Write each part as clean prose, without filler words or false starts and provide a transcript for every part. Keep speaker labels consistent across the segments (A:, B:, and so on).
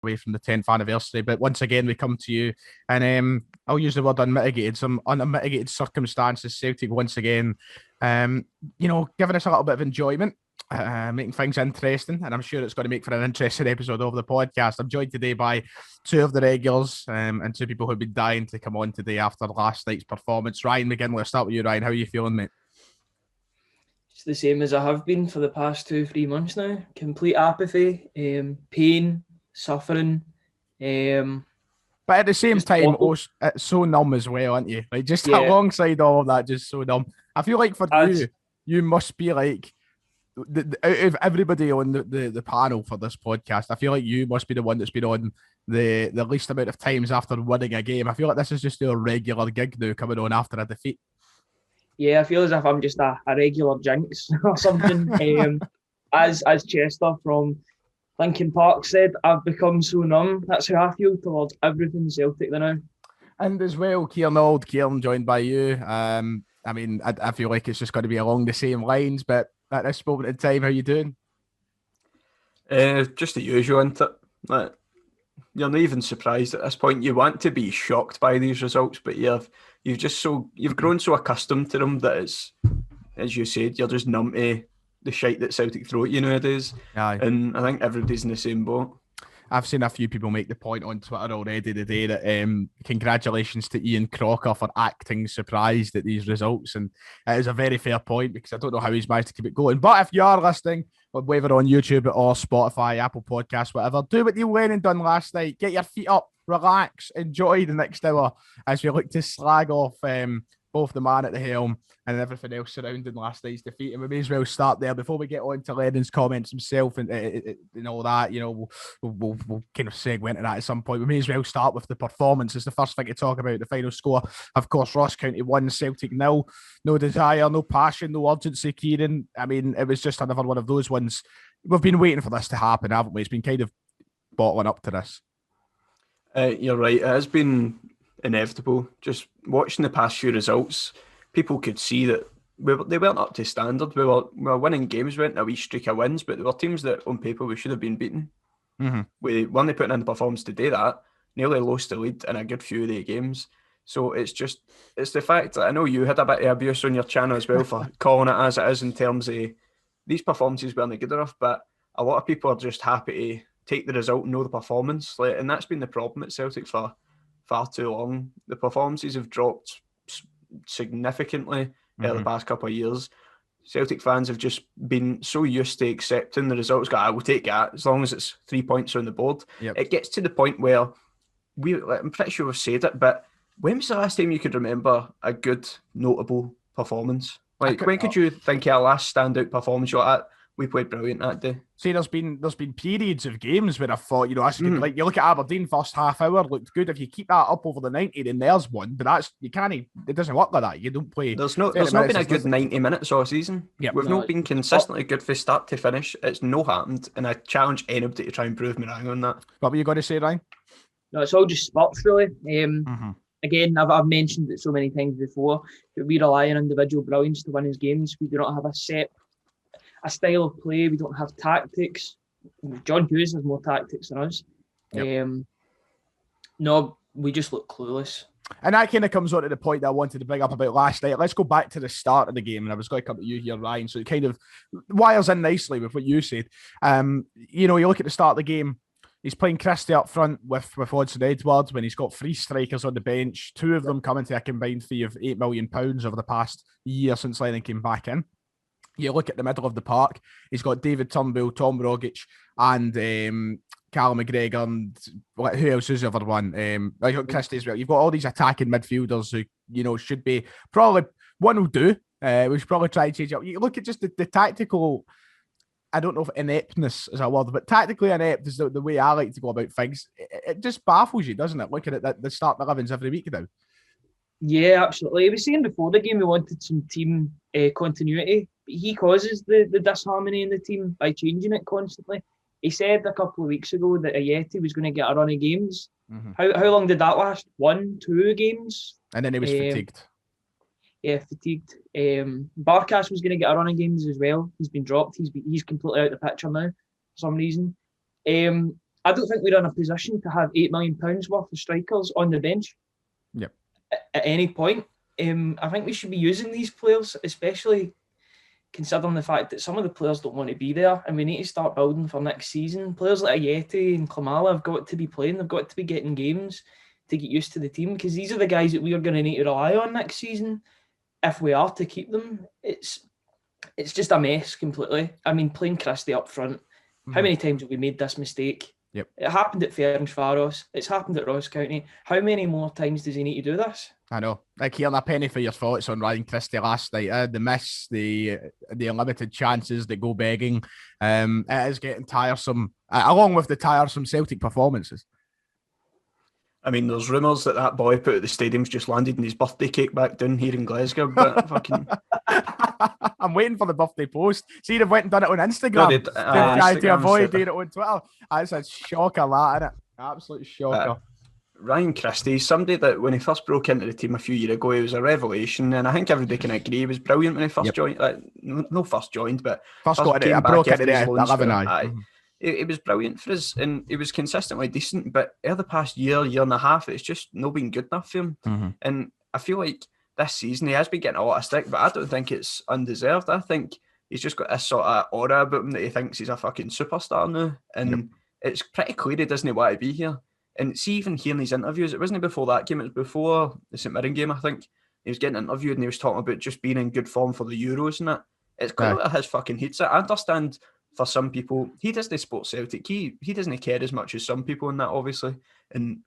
A: away from the 10th anniversary. But once again, we come to you, and I'll use the word unmitigated. Some unmitigated circumstances. Celtic once again, giving us a little bit of enjoyment. Making things interesting, and I'm sure it's going to make for an interesting episode of the podcast. I'm joined today by two of the regulars and two people who've been dying to come on today after last night's performance. Ryan McGinn, let's start with you, Ryan. How are you feeling, mate?
B: It's the same as I have been for the past 2-3 months now. Complete apathy, pain, suffering.
A: But at the same time, it's so numb as well, aren't you? Like just alongside all of that, just so numb. I feel like for you must be like out of everybody on the panel for this podcast, I feel like you must be the one that's been on the least amount of times after winning a game. I feel like this is just a regular gig now coming on after a defeat.
B: Yeah, I feel as if I'm just a regular jinx or something. As Chester from Linkin Park said, I've become so numb. That's how I feel towards everything Celtic now.
A: And as well, Kieran joined by you. I feel like it's just going to be along the same lines, but at this moment in time, how you doing?
C: Just the usual, isn't it? Like, you're not even surprised at this point. You want to be shocked by these results, but you've grown so accustomed to them that it's, as you said, you're just numb to the shite that Celtic throw at you nowadays.
A: Aye.
C: And I think everybody's in the same boat.
A: I've seen a few people make the point on Twitter already today that congratulations to Ian Crocker for acting surprised at these results. And it is a very fair point because I don't know how he's managed to keep it going. But if you are listening, whether on YouTube or Spotify, Apple Podcasts, whatever, do what Neil Lennon done last night. Get your feet up, relax, enjoy the next hour as we look to slag off both the man at the helm and everything else surrounding last night's defeat. And we may as well start there before we get on to Lennon's comments himself and all that. We'll kind of segue into that at some point. We may as well start with the performance. It's the first thing to talk about, the final score. Of course, Ross County 1, Celtic 0. No desire, no passion, no urgency, Kieran. I mean, it was just another one of those ones. We've been waiting for this to happen, haven't we? It's been kind of bottling up to this.
C: You're right. It has been inevitable. Just watching the past few results, people could see that they weren't up to standard. We were winning games, we went a wee streak of wins, but there were teams that on paper we should have been beaten.
A: Mm-hmm.
C: We weren't putting in the performance to do that. Nearly lost the lead in a good few of the games. So it's the fact that I know you had a bit of abuse on your channel as well for calling it as it is in terms of these performances weren't good enough, but a lot of people are just happy to take the result and know the performance. And that's been the problem at Celtic for far too long. The performances have dropped significantly in the past couple of years. Celtic fans have just been so used to accepting the results. I will take that as long as it's 3 points on the board.
A: Yep.
C: It gets to the point where I'm pretty sure we've said it, but when was the last time you could remember a good, notable performance? When could you think of a last standout performance? You're like, we played brilliant that day.
A: See, there's been periods of games where I thought, like you look at Aberdeen, first half hour looked good. If you keep that up over the 90, then there's one. But it doesn't work like that. You don't play.
C: There's not been a good 90 minutes all season.
A: Yep.
C: We've not been consistently good from start to finish. It's no happened, and I challenge anybody to try and prove me wrong on that.
A: What were you going to say, Ryan?
B: No, it's all just spurts, really. Again, I've mentioned it so many times before, but we rely on individual brilliance to win his games. We do not have a style of play. We don't have tactics. John Hughes has more tactics than us.
A: Yep.
B: No, we just look clueless.
A: And that kind of comes on to the point that I wanted to bring up about last night. Let's go back to the start of the game, and I was going to come to you here, Ryan. So it kind of wires in nicely with what you said. You look at the start of the game. He's playing Christie up front with Hodgson Edwards when he's got 3 strikers on the bench, 2 of them coming to a combined fee of £8 million over the past year since Lennon came back in. You look at the middle of the park, he's got David Turnbull, Tom Rogic, and Callum McGregor, and who else is the other one? I got Christie as well. You've got all these attacking midfielders who, should be probably one will do. We should probably try and change it up. You look at just the tactical. I don't know if ineptness is a word, but tactically inept is the way I like to go about things. It just baffles you, doesn't it? Looking at the start 11s every week now.
B: Yeah, absolutely. I was saying before the game we wanted some team continuity, but he causes the disharmony in the team by changing it constantly. He said a couple of weeks ago that Ayeti was going to get a run of games.
A: Mm-hmm.
B: How long did that last? 1-2 games?
A: And then he was fatigued.
B: Yeah, fatigued. Barkas was going to get a run of games as well. He's been dropped. He's completely out of the picture now for some reason. I don't think we're in a position to have £8 million worth of strikers on the bench.
A: Yep.
B: At any point. I think we should be using these players, especially considering the fact that some of the players don't want to be there, and we need to start building for next season. Players like Ayeti and Klamala have got to be playing. They've got to be getting games to get used to the team, because these are the guys that we are going to need to rely on next season if we are to keep them. It's just a mess completely. I mean, playing Christie up front. How many times have we made this mistake?
A: Yep.
B: It happened at Ferencváros. It's happened at Ross County. How many more times does he need to do this?
A: I know. Like, Kieran, a penny for your thoughts on Ryan Christie last night. The miss, the unlimited chances that go begging. It is getting tiresome, along with the tiresome Celtic performances.
C: I mean, there's rumours that boy put at the stadium's just landed in his birthday cake back down here in Glasgow, but fucking...
A: I'm waiting for the birthday post. See, they've went and done it on Instagram. To avoid doing it on Twitter. That's a shocker, that, isn't it? Absolute shocker.
C: Ryan Christie, somebody that when he first broke into the team a few years ago, he was a revelation, and I think everybody can agree he was brilliant when he first joined. No first joined, but
A: first got it. I broke into the 11.
C: It was brilliant for us, and it was consistently decent. But over the past year and a half, it's just not been good enough for him. And I feel like this season he has been getting a lot of stick, but I don't think it's undeserved. I think he's just got this sort of aura about him that he thinks he's a fucking superstar now, and it's pretty clear he doesn't want to be here. And see, even hearing these interviews, it wasn't before that game, it was before the St Mirren game, I think. He was getting interviewed and he was talking about just being in good form for the Euros and that. It's clear that his fucking hates it. I understand for some people, he doesn't support Celtic. He doesn't care as much as some people in that, obviously. And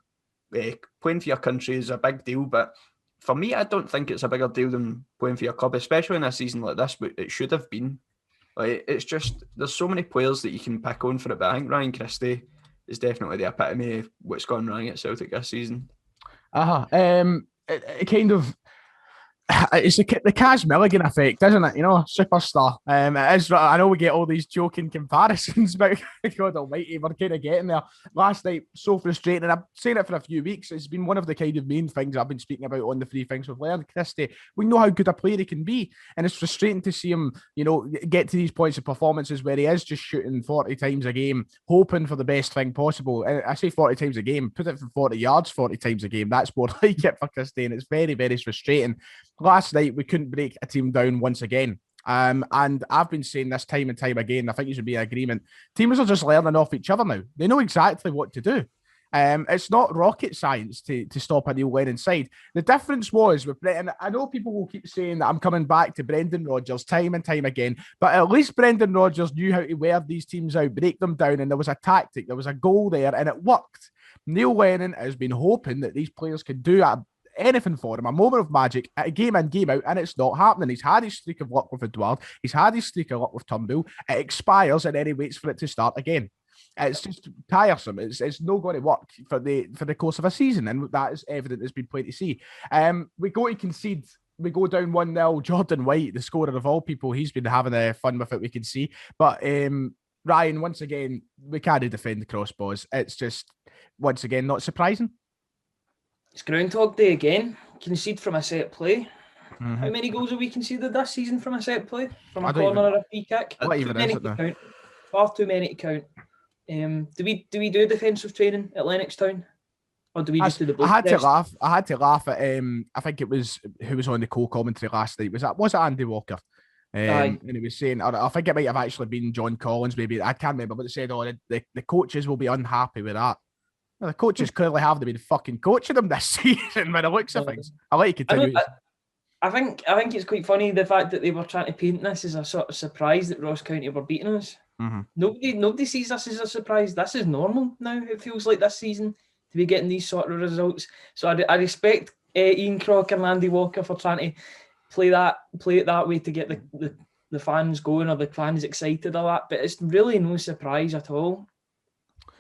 C: playing for your country is a big deal, but for me, I don't think it's a bigger deal than playing for your club, especially in a season like this, but it should have been. Like, it's just, there's so many players that you can pick on for it, but I think Ryan Christie is definitely the epitome of what's gone wrong at Celtic this season.
A: It kind of, it's the Kaz Milligan effect, isn't it? You know, superstar. It is. I know we get all these joking comparisons, but God Almighty, we're kind of getting there. Last night, so frustrating. And I've saying it for a few weeks. It's been one of the kind of main things I've been speaking about on the three things we've learned. Christie, we know how good a player he can be, and it's frustrating to see him, you know, get to these points of performances where he is just shooting 40 times a game, hoping for the best thing possible. I say 40 times a game, put it from 40 yards 40 times a game. That's more like it for Christie, and it's very, very frustrating. Last night, we couldn't break a team down once again. And I've been saying this time and time again, I think you should be in agreement. Teams are just learning off each other now. They know exactly what to do. It's not rocket science to stop a Neil Lennon side. The difference was with Brendan. I know people will keep saying that I'm coming back to Brendan Rodgers time and time again, but at least Brendan Rodgers knew how to wear these teams out, break them down, and there was a tactic, there was a goal there, and it worked. Neil Lennon has been hoping that these players could do anything for him, a moment of magic, a game in, game out, and it's not happening. He's had his streak of luck with Edouard. He's had his streak of luck with Turnbull. It expires, and then he waits for it to start again. It's just tiresome. It's not going to work for the course of a season, and that is evident. It's been plain to see. We go to concede. We go down 1-0. Jordan White, the scorer of all people, he's been having fun with it, we can see. But Ryan, once again, we can't defend the crossbars. It's just, once again, not surprising.
B: It's Groundhog Day again. Concede from a set play. How many goals have we conceded this season from a set play? From a corner or a free kick?
A: What even is it now?
B: Count. Far too many to count. Do we do defensive training at Lennoxtown? Or do we just do the
A: I had to laugh at I think it was who was on the co-commentary last night. Was it Andy Walker? And he was saying, I think it might have actually been John Collins, maybe. I can't remember, but they said, the coaches will be unhappy with that. Well, the coaches clearly haven't been fucking coaching them this season by the looks of things. I like to continue.
B: I think it's quite funny the fact that they were trying to paint this as a sort of surprise that Ross County were beating us. Nobody sees this as a surprise. This is normal now. It feels like this season to be getting these sort of results. So I respect Ian Crocker and Andy Walker for trying to play it that way to get the fans going or the fans excited or that. But it's really no surprise at all.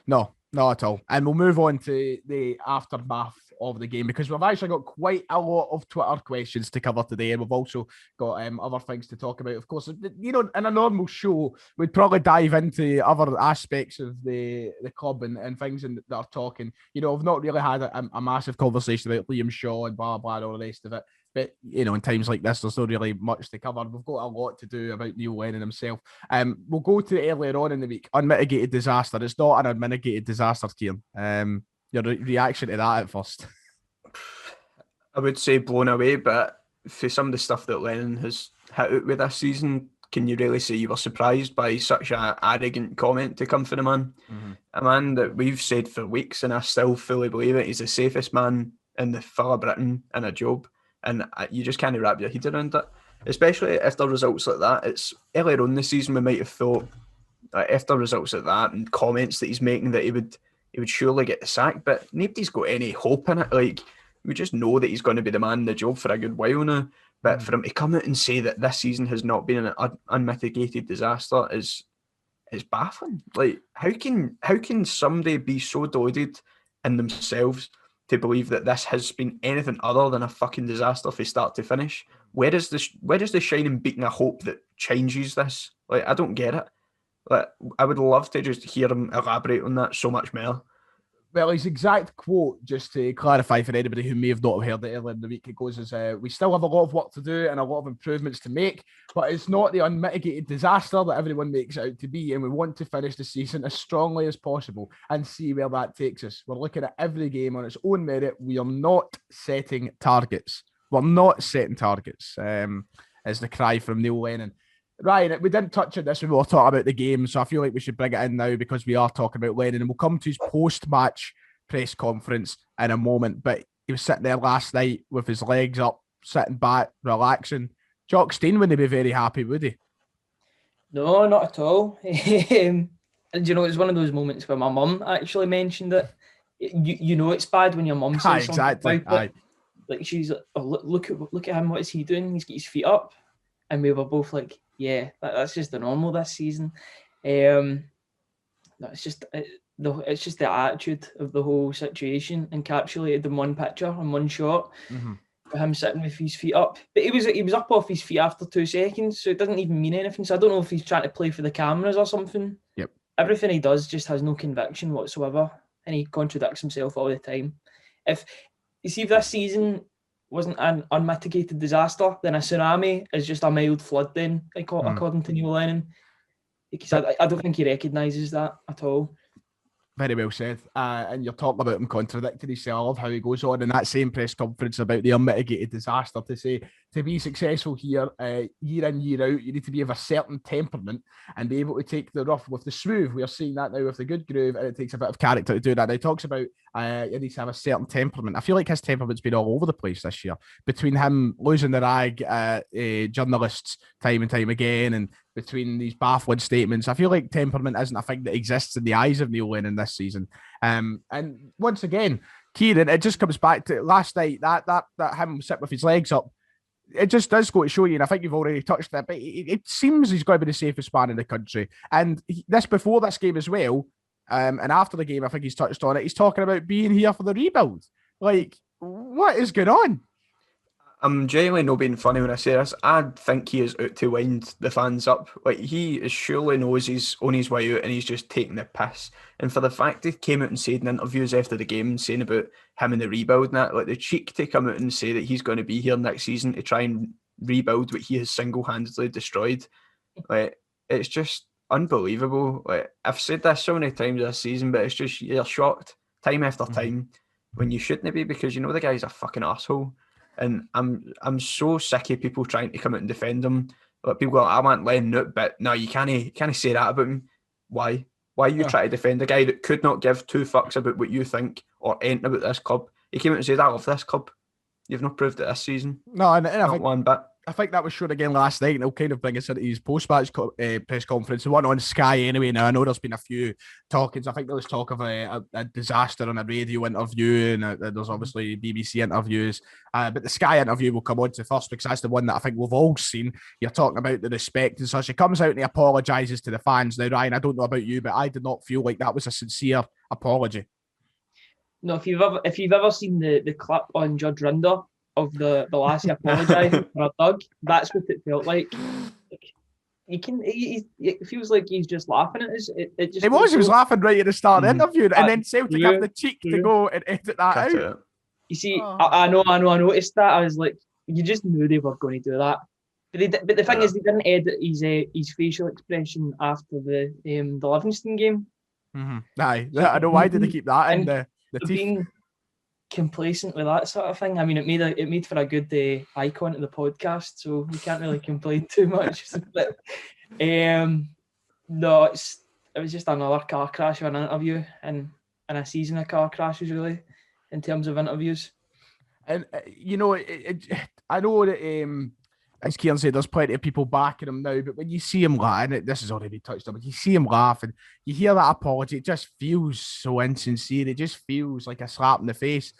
A: No, not at all. And we'll move on to the aftermath of the game, because we've actually got quite a lot of Twitter questions to cover today, and we've also got other things to talk about. Of course, you know, in a normal show, we'd probably dive into other aspects of the club and things that are talking. You know, I've not really had a massive conversation about Liam Shaw and blah, blah, and all the rest of it. But, in times like this, there's not really much to cover. We've got a lot to do about Neil Lennon himself. We'll go to earlier on in the week. Unmitigated disaster. It's not an unmitigated disaster, Kieran. Your reaction to that at first?
C: I would say blown away, but for some of the stuff that Lennon has hit out with this season, can you really say you were surprised by such an arrogant comment to come from a man? Mm-hmm. A man that we've said for weeks, and I still fully believe it, he's the safest man in the full of Britain in a job. And you just can't wrap your head around it, especially after results like that. It's earlier on this season we might have thought after results like that and comments that he's making that he would surely get the sack, but nobody's got any hope in it. Like, we just know that he's going to be the man in the job for a good while now. But for him to come out and say that this season has not been an unmitigated disaster is baffling. Like, how can somebody be so deluded in themselves to believe that this has been anything other than a fucking disaster from start to finish? Where is the shining beacon of hope that changes this? Like, I don't get it. Like, I would love to just hear him elaborate on that so much more.
A: Well, his exact quote, just to clarify for anybody who may have not heard it earlier in the week, it goes as, we still have a lot of work to do and a lot of improvements to make, but it's not the unmitigated disaster that everyone makes it out to be, and we want to finish the season as strongly as possible and see where that takes us. We're looking at every game on its own merit. We are not setting targets. We're not setting targets, is the cry from Neil Lennon. Ryan, we didn't touch on this when we were talking about the game, so I feel like we should bring it in now because we are talking about Lennon, and we'll come to his post-match press conference in a moment. But he was sitting there last night with his legs up, sitting back, relaxing. Jock Stein wouldn't be very happy, would he?
B: No, not at all. And it was one of those moments where my mum actually mentioned it. It's bad when your mum says something about it. Like, she's like, oh, look at him, what is he doing? He's got his feet up. And we were both like, yeah, that's just the normal this season. No, it's just the attitude of the whole situation encapsulated in one picture and one shot. Mm-hmm. For him sitting with his feet up, but he was up off his feet after 2 seconds, so it doesn't even mean anything. So I don't know if he's trying to play for the cameras or something.
A: Yep.
B: Everything he does just has no conviction whatsoever, and he contradicts himself all the time. If this season wasn't an unmitigated disaster, then a tsunami is just a mild flood then, according to Neil Lennon. Because I don't think he recognises that at all.
A: Very well said. And you're talking about him contradicting himself. I love how he goes on in that same press conference about the unmitigated disaster to say, to be successful here, year in, year out, you need to be of a certain temperament and be able to take the rough with the smooth. We are seeing that now with the good groove, and it takes a bit of character to do that. And he talks about you need to have a certain temperament. I feel like his temperament's been all over the place this year, between him losing the rag journalists time and time again, and between these baffling statements. I feel like temperament isn't a thing that exists in the eyes of Neil Lennon this season. And once again, Kieran, it just comes back to last night, that him sitting with his legs up. It just does go to show you, and I think you've already touched that, but it seems he's going to be the safest man in the country. And before this game as well, and after the game, I think he's touched on it, he's talking about being here for the rebuild. Like, what is going on?
C: I'm genuinely not being funny when I say this. I think he is out to wind the fans up. Like, he surely knows he's on his way out and he's just taking the piss. And for the fact he came out and said in interviews after the game, saying about him and the rebuild and that, like, the cheek to come out and say that he's going to be here next season to try and rebuild what he has single-handedly destroyed. Like, it's just unbelievable. Like, I've said this so many times this season, but it's just, you're shocked time after time when you shouldn't be, because you know the guy's a fucking asshole. And I'm so sick of people trying to come out and defend him. Like, people go, I want Lennon out, but no, you can't say that about him. Why? Why you try to defend a guy that could not give 2 fucks about what you think or anything about this club? He came out and said, I love this club. You've not proved it this season.
A: No, and I think
C: one bit.
A: I think that was shown again last night, and it'll kind of bring us into his post-match press conference. The one on Sky anyway. Now, I know there's been a few talkings. I think there was talk of a disaster on a radio interview, and there's obviously BBC interviews. But the Sky interview will come on to first, because that's the one that I think we've all seen. You're talking about the respect and such. He comes out and he apologises to the fans. Now, Ryan, I don't know about you, but I did not feel like that was a sincere apology.
B: No, if you've ever seen the clip on Judge Rinder of the lassie apologising for a dog, that's what it felt like. It feels like he's just laughing at us. He
A: was laughing right at the start of the interview, and then Celtic have the cheek to go and edit that out.
B: You see, I know, I noticed that. I was like, you just knew they were going to do that. But the thing is, they didn't edit his facial expression after the Livingston game.
A: Aye, I know. Why did they keep that in the teeth?
B: Being complacent with that sort of thing. I mean, it made for a good icon to the podcast, so we can't really complain too much. But no, it was just another car crash or an interview, and a season of car crashes, really, in terms of interviews.
A: And I know that as Kieran said, there's plenty of people backing him now, but when you see him laugh, and this has already been touched on, but you see him laugh and you hear that apology, it just feels so insincere. It just feels like a slap in the face.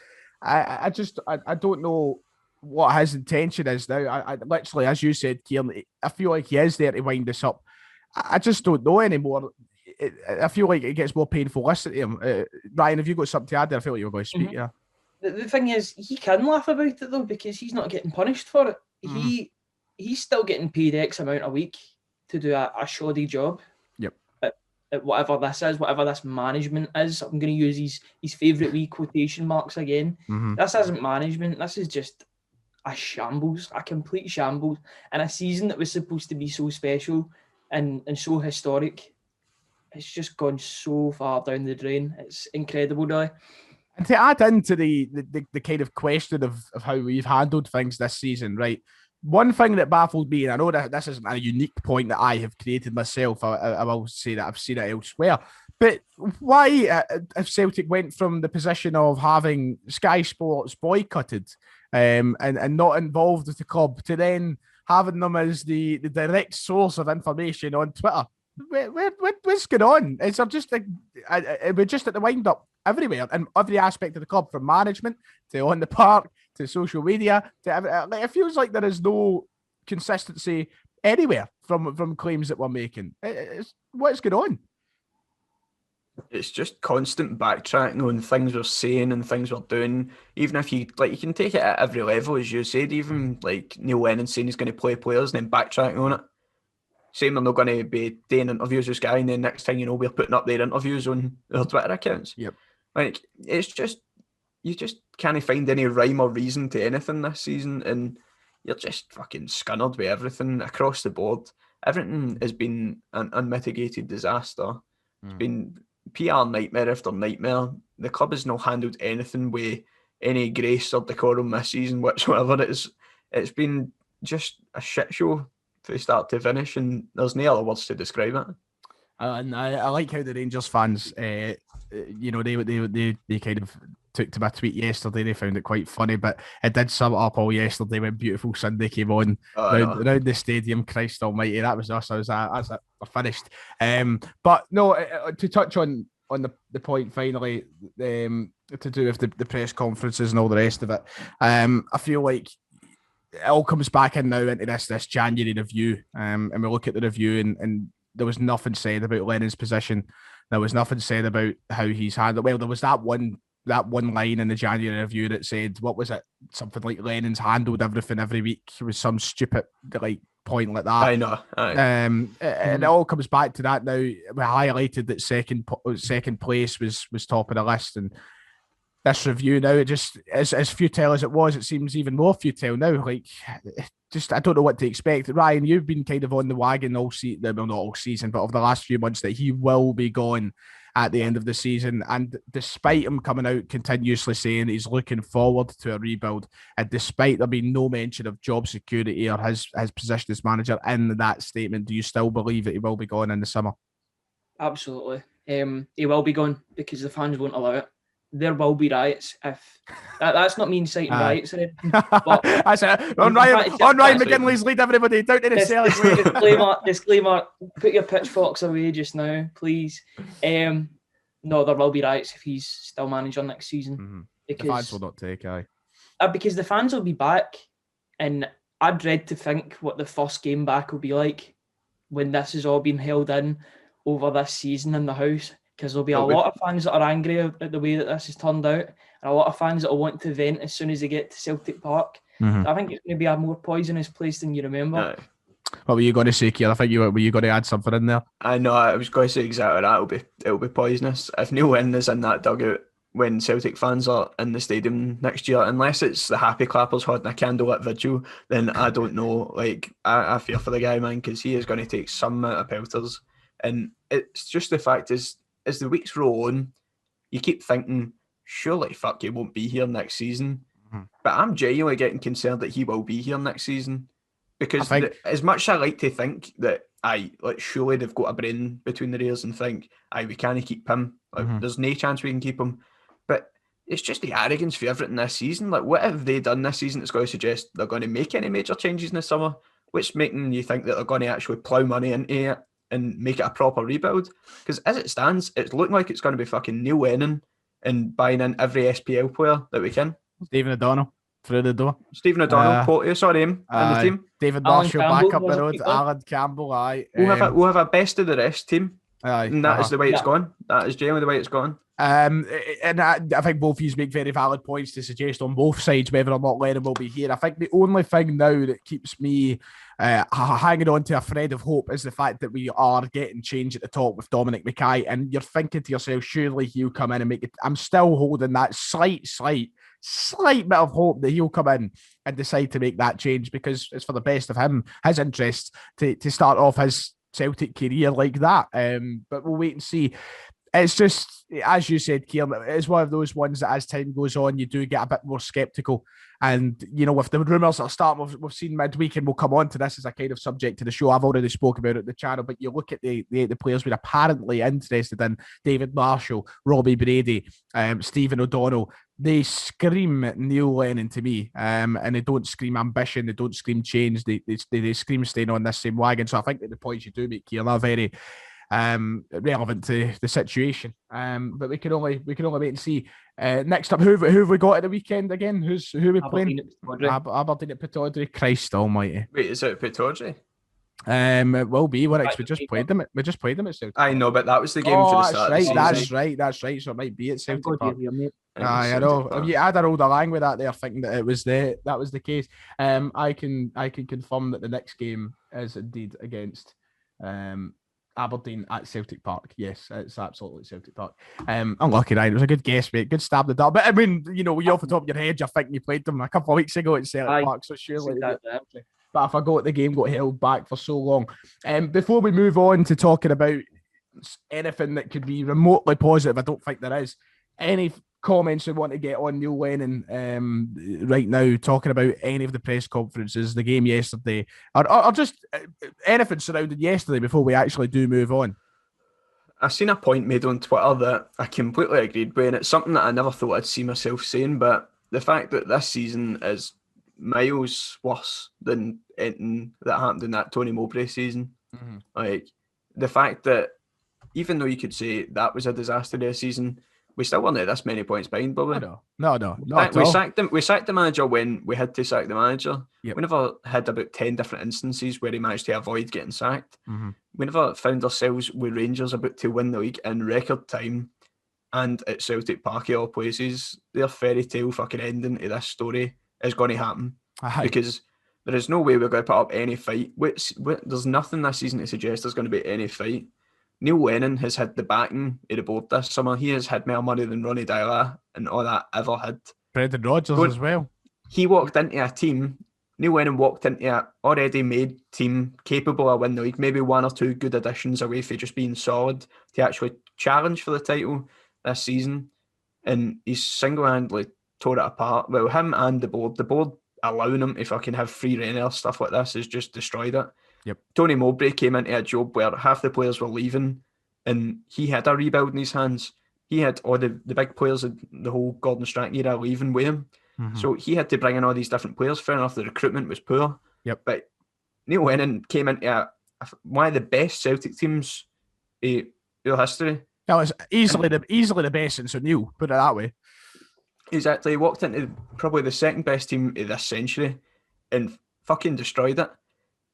A: I don't know what his intention is now. I literally, as you said, Kieran, I feel like he is there to wind us up. I just don't know anymore. I feel like it gets more painful listening to him. Ryan, have you got something to add there? I feel like you were going to speak, yeah.
B: The thing is, he can laugh about it though, because he's not getting punished for it. He's still getting paid X amount a week to do a shoddy job.
A: Yep.
B: At whatever this is, whatever this management is. I'm going to use his favourite wee quotation marks again. This isn't management. This is just a shambles, a complete shambles. And a season that was supposed to be so special and so historic, it's just gone so far down the drain. It's incredible, really.
A: And to add into the kind of question of how we've handled things this season, right? One thing that baffled me, and I know that this isn't a unique point that I have created myself, I will say that I've seen it elsewhere, but why, if Celtic went from the position of having Sky Sports boycotted and not involved with the club to then having them as the direct source of information on Twitter? What's going on? It's just like we're just at the wind up everywhere in every aspect of the club, from management to on the park to social media to it feels like there is no consistency anywhere from claims that we're making. What's going on?
C: It's just constant backtracking on things we're saying and things we're doing. Even if you can take it at every level, as you said. Even like Neil Lennon saying he's going to play players and then backtracking on it. Saying they're not going to be doing interviews with Sky, and then next thing you know, we're putting up their interviews on their Twitter accounts.
A: Yep.
C: Like, it's just, you just can't find any rhyme or reason to anything this season, and you're just fucking scunnered with everything across the board. Everything has been an unmitigated disaster. It's been PR nightmare after nightmare. The club has not handled anything with any grace or decorum this season whatsoever. It's been just a shit show from start to finish, and there's no other words to describe it.
A: And I like how the Rangers fans, they kind of took to my tweet yesterday. They found it quite funny, but it did sum it up all yesterday when Beautiful Sunday came on around the stadium. Christ Almighty, that was us. We're finished. But no, to touch on the point finally, to do with the press conferences and all the rest of it, I feel like it all comes back in now into this January review, and we look at the review, and there was nothing said about Lennon's position. There was nothing said about how he's handled. Well, there was that one line in the January review that said, what was it? Something like Lennon's handled everything every week. It was some stupid point like that.
C: I know.
A: And it all comes back to that now. We highlighted that second place was top of the list, and this review now, it just as futile as it was, it seems even more futile now. Like, just I don't know what to expect. Ryan, you've been kind of on the wagon all season, well, not all season, but over the last few months, that he will be gone at the end of the season. And despite him coming out continuously saying he's looking forward to a rebuild, and despite there being no mention of job security or his position as manager in that statement, do you still believe that he will be gone in the summer?
B: Absolutely. He will be gone because the fans won't allow it. There will be riots. If that's not me inciting riots or anything. But
A: that's it. On Ryan McGinley's lead, everybody down to the Sellik.
B: Disclaimer. Put your pitchforks away just now, please. No, there will be riots if he's still manager next season. Because
A: the fans will not take.
B: Because the fans will be back, and I dread to think what the first game back will be like when this has all been held in over this season in the house. Because there'll be a lot of fans that are angry at the way that this has turned out, and a lot of fans that will want to vent as soon as they get to Celtic Park. So I think it's going to be a more poisonous place than you remember.
A: What were you going to say, Keir? I think were you going to add something in there?
C: I know, I was going to say exactly that. It'll be poisonous. If Neil Lennon is in that dugout, when Celtic fans are in the stadium next year, unless it's the happy clappers holding a candlelit vigil, then I don't know. Like, I fear for the guy, man, because he is going to take some amount of pelters. And it's just the fact is, as the weeks roll on, you keep thinking, surely fuck, he won't be here next season. But I'm genuinely getting concerned that he will be here next season. Because as much as I like to think that, surely they've got a brain between their ears and think, we can't keep him. Like, there's no chance we can keep him. But it's just the arrogance for everything this season. Like, what have they done this season that's going to suggest they're going to make any major changes in the summer? Which making you think that they're going to actually plough money into it and make it a proper rebuild? Because as it stands, it's looking like it's going to be fucking Neil Lennon and buying in every SPL player that we can.
A: Stephen O'Donnell through the door.
C: Stephen O'Donnell, Porteous, and the team.
A: David Marshall back up the road. Alan Campbell, aye.
C: We'll have a best of the rest team.
A: Aye,
C: and that is the way it's gone. That is genuinely the way it's gone.
A: And I think both of you make very valid points to suggest on both sides whether or not Lennon will be here. I think the only thing now that keeps me hanging on to a thread of hope is the fact that we are getting change at the top with Dominic Mackay, and you're thinking to yourself, surely he'll come in and make it. I'm still holding that slight bit of hope that he'll come in and decide to make that change, because it's for the best of him, his interests, to start off his Celtic career like that. But we'll wait and see. It's just, as you said, Kieran, it's one of those ones that as time goes on, you do get a bit more sceptical. And, you know, with the rumours that are starting, we've seen midweek, and we'll come on to this as a kind of subject to the show. I've already spoke about it at the channel, but you look at the players we're apparently interested in: David Marshall, Robbie Brady, Stephen O'Donnell. They scream Neil Lennon to me, and they don't scream ambition, they don't scream change, they scream staying on this same wagon. So I think that the points you do make, Kieran, are very relevant to the situation. But we can only wait and see. Next up, who have we got at the weekend again? Who are we playing? Aberdeen at Pittodrie. Christ Almighty!
C: Wait, is it Pittodrie?
A: It will be. We just played them. We just played them at Celtic.
C: I know, but that was the game for the start.
A: That's right. So it might be at Celtic Park. I know. I had a rolled along with that there, thinking that that was the case. I can confirm that the next game is indeed against Aberdeen at Celtic Park. Yes, it's absolutely Celtic Park. Unlucky, Ryan. It was a good guess, mate. Good stab the dark. But I mean, you know, you off the top of your head, you're thinking you played them a couple of weeks ago at Celtic Park, so surely. But if I got the game got held back for so long. Before we move on to talking about anything that could be remotely positive, I don't think there is. Any comments you want to get on Neil Lennon right now, talking about any of the press conferences, the game yesterday, or just anything surrounding yesterday before we actually do move on?
C: I've seen a point made on Twitter that I completely agreed with, and it's something that I never thought I'd see myself saying, but the fact that this season is miles worse than anything that happened in that Tony Mowbray season. Like, the fact that even though you could say that was a disaster this season, we still weren't at this many points behind, but
A: no.
C: We sacked the manager when we had to sack the manager.
A: Yep.
C: We never had about 10 different instances where he managed to avoid getting sacked. We never found ourselves with Rangers about to win the league in record time, and at Celtic Park, of all places, their fairy tale fucking ending to this story is going to happen. Because there is no way we're going to put up any fight. There's nothing this season to suggest there's going to be any fight. Neil Lennon has had the backing of the board this summer. He has had more money than Ronnie Dyla and all that ever had.
A: Brendan Rodgers as well.
C: He walked into a team. Neil Lennon walked into an already made team capable of winning the league. Maybe one or two good additions away from just being solid to actually challenge for the title this season. And he's single-handedly tore it apart. Well, him and the board allowing him to fucking have free rein or stuff like this has just destroyed it.
A: Yep.
C: Tony Mowbray came into a job where half the players were leaving, and he had a rebuild in his hands. He had all the big players of the whole Gordon Strachan era leaving with him. So he had to bring in all these different players. Fair enough, the recruitment was poor.
A: Yep.
C: But Neil Lennon came into one of the best Celtic teams in your history.
A: That was easily the best since Neil, put it that way.
C: He's actually walked into probably the second best team of this century and fucking destroyed it.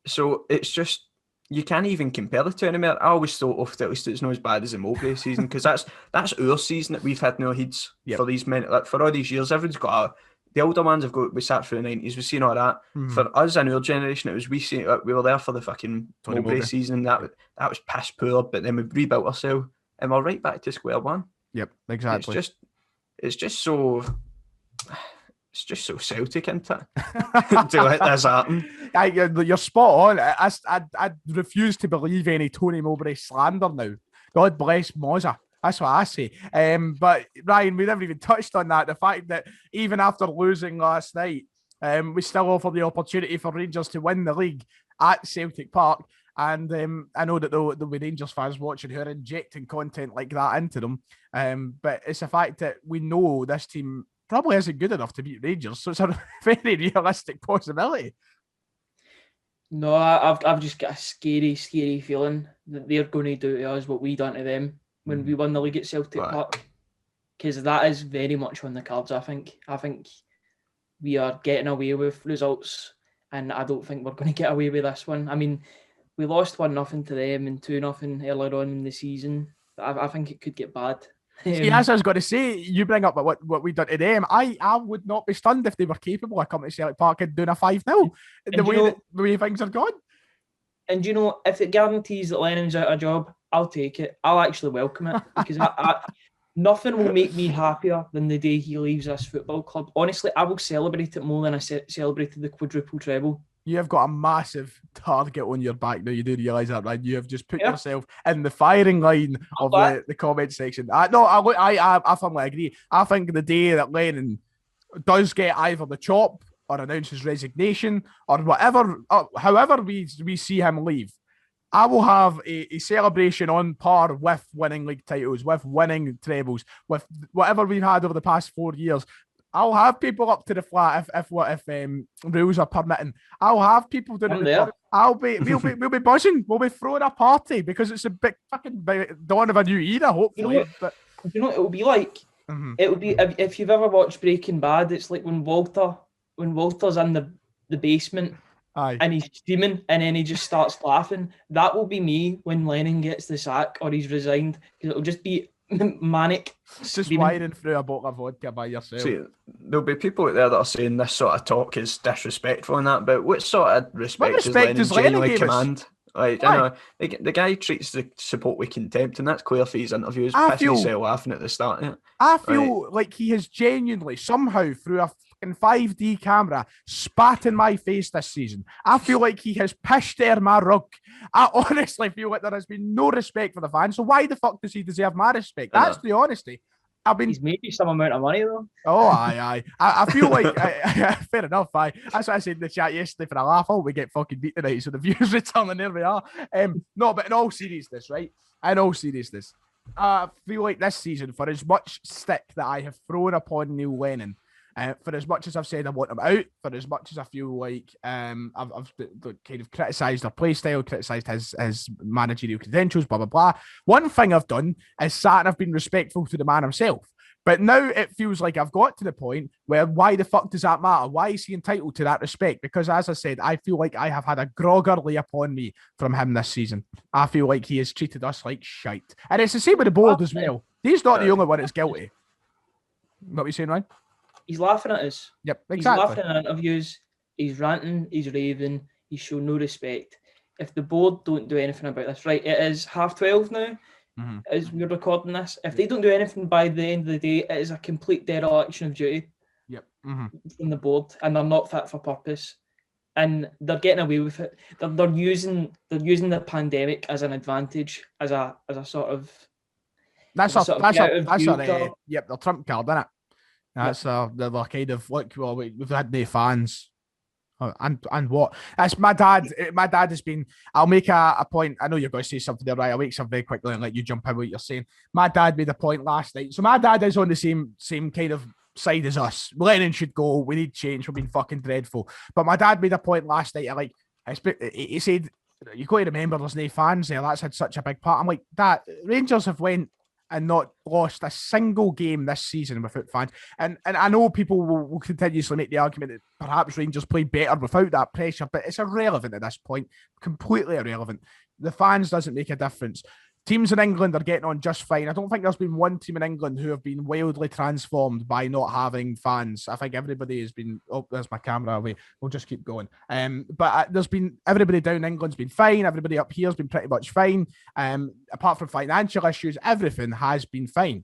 C: So it's just, you can't even compare the two anymore. I always thought, at least it's not as bad as the Mowbray season, because that's our season that we've had in our heads for these men. Like, for all these years, everyone's got the older ones have got, we sat through the 90s, we've seen all that. For us in our generation, it was we were there for the fucking Mowbray season. That was piss poor, but then we rebuilt ourselves and we're right back to square one.
A: Yep, exactly.
C: it's just so Celtic, isn't it? To let this happen.
A: You're spot on. I refuse to believe any Tony Mowbray slander now. God bless Moza. That's what I say. But Ryan, we never even touched on that. The fact that even after losing last night, we still offer the opportunity for Rangers to win the league at Celtic Park. And I know that there'll be Rangers fans watching who are injecting content like that into them. But it's a fact that we know this team probably isn't good enough to beat Rangers. So it's a very realistic possibility.
B: No, I've just got a scary feeling that they're going to do to us what we done to them when we won the league at Celtic Park, because that is very much on the cards. I think we are getting away with results, and I don't think we're going to get away with this one. I mean, we lost 1-0 to them and 2-0 earlier on in the season. I think it could get bad.
A: See, as I was going to say, you bring up what we done to them. I would not be stunned if they were capable of coming to Sellik Park and doing a 5-0 the way things are going.
B: And you know, if it guarantees that Lennon's out of a job, I'll take it. I'll actually welcome it, because nothing will make me happier than the day he leaves this football club. Honestly, I will celebrate it more than I celebrated the quadruple treble.
A: You have got a massive target on your back now. You do realise that, right? You have just put yourself in the firing line of the comment section. I firmly agree. I think the day that Lennon does get either the chop or announces resignation or whatever, however we see him leave, I will have a celebration on par with winning league titles, with winning trebles, with whatever we've had over the past 4 years. I'll have people up to the flat if rules are permitting. I'll have people doing it. We'll be buzzing. We'll be throwing a party because it's a big fucking dawn of a new era, hopefully.
B: You know what it will be like? Mm-hmm. It would be, if you've ever watched Breaking Bad, it's like when Walter's in the basement.
A: Aye.
B: And he's screaming, and then he just starts laughing. That will be me when Lennon gets the sack or he's resigned, because it'll just be manic.
A: Just wiring through a bottle of vodka by yourself.
C: See, there'll be people out there that are saying this sort of talk is disrespectful and that, but what sort of respect does Lennon genuinely command? Like, I know the guy treats the support with contempt, and that's clear for his interviews. Pissing himself laughing at the start. Yeah.
A: I feel like he has genuinely somehow through a fucking 5D camera spat in my face this season. I feel like he has pissed there my rug. I honestly feel like there has been no respect for the fans. So why the fuck does he deserve my respect? That's the honesty.
B: He's made you some amount of money though.
A: Oh, aye. I feel like fair enough. That's what I said in the chat yesterday for a laugh. Oh, we get fucking beat tonight, so the views return, and there we are. No, but in all seriousness, right? In all seriousness, I feel like this season, for as much stick that I have thrown upon Neil Lennon, for as much as I've said I want him out, for as much as I feel like I've kind of criticised their play style, criticised his managerial credentials, blah, blah, blah. One thing I've done is sat and I've been respectful to the man himself. But now it feels like I've got to the point where why the fuck does that matter? Why is he entitled to that respect? Because as I said, I feel like I have had a groggerly upon me from him this season. I feel like he has treated us like shite. And it's the same with the board as well. He's not the only one that's guilty. What are you saying, Ryan?
B: He's laughing at us.
A: Yep, exactly.
B: He's laughing in interviews. He's ranting. He's raving. He's showing no respect. If the board don't do anything about this, right? It is 12:30 now. Mm-hmm. As we're recording this. If they don't do anything by the end of the day, it is a complete dereliction of duty.
A: Yep. Mm-hmm.
B: From the board, and they're not fit for purpose, and they're getting away with it. They're using the pandemic as an advantage, as a sort of.
A: That's a yep, the trump card, isn't it? That's they're kind of like, well, we've had no fans. And what? That's my dad. My dad has been. I'll make a point. I know you're going to say something there, right? I'll make something very quickly and let you jump in what you're saying. My dad made a point last night. So my dad is on the same kind of side as us. Lennon should go. We need change. We've been fucking dreadful. But my dad made a point last night. He said, "You got to remember, there's no fans there. That's had such a big part." I'm like, Dad, Rangers have went and not lost a single game this season without fans. And I know people will continuously make the argument that perhaps Rangers played better without that pressure, but it's irrelevant at this point. Completely irrelevant. The fans doesn't make a difference. Teams in England are getting on just fine. I don't think there's been one team in England who have been wildly transformed by not having fans. I think everybody has been... Oh, there's my camera. We'll just keep going. But there's been... Everybody down in England's been fine. Everybody up here has been pretty much fine. Apart from financial issues, everything has been fine.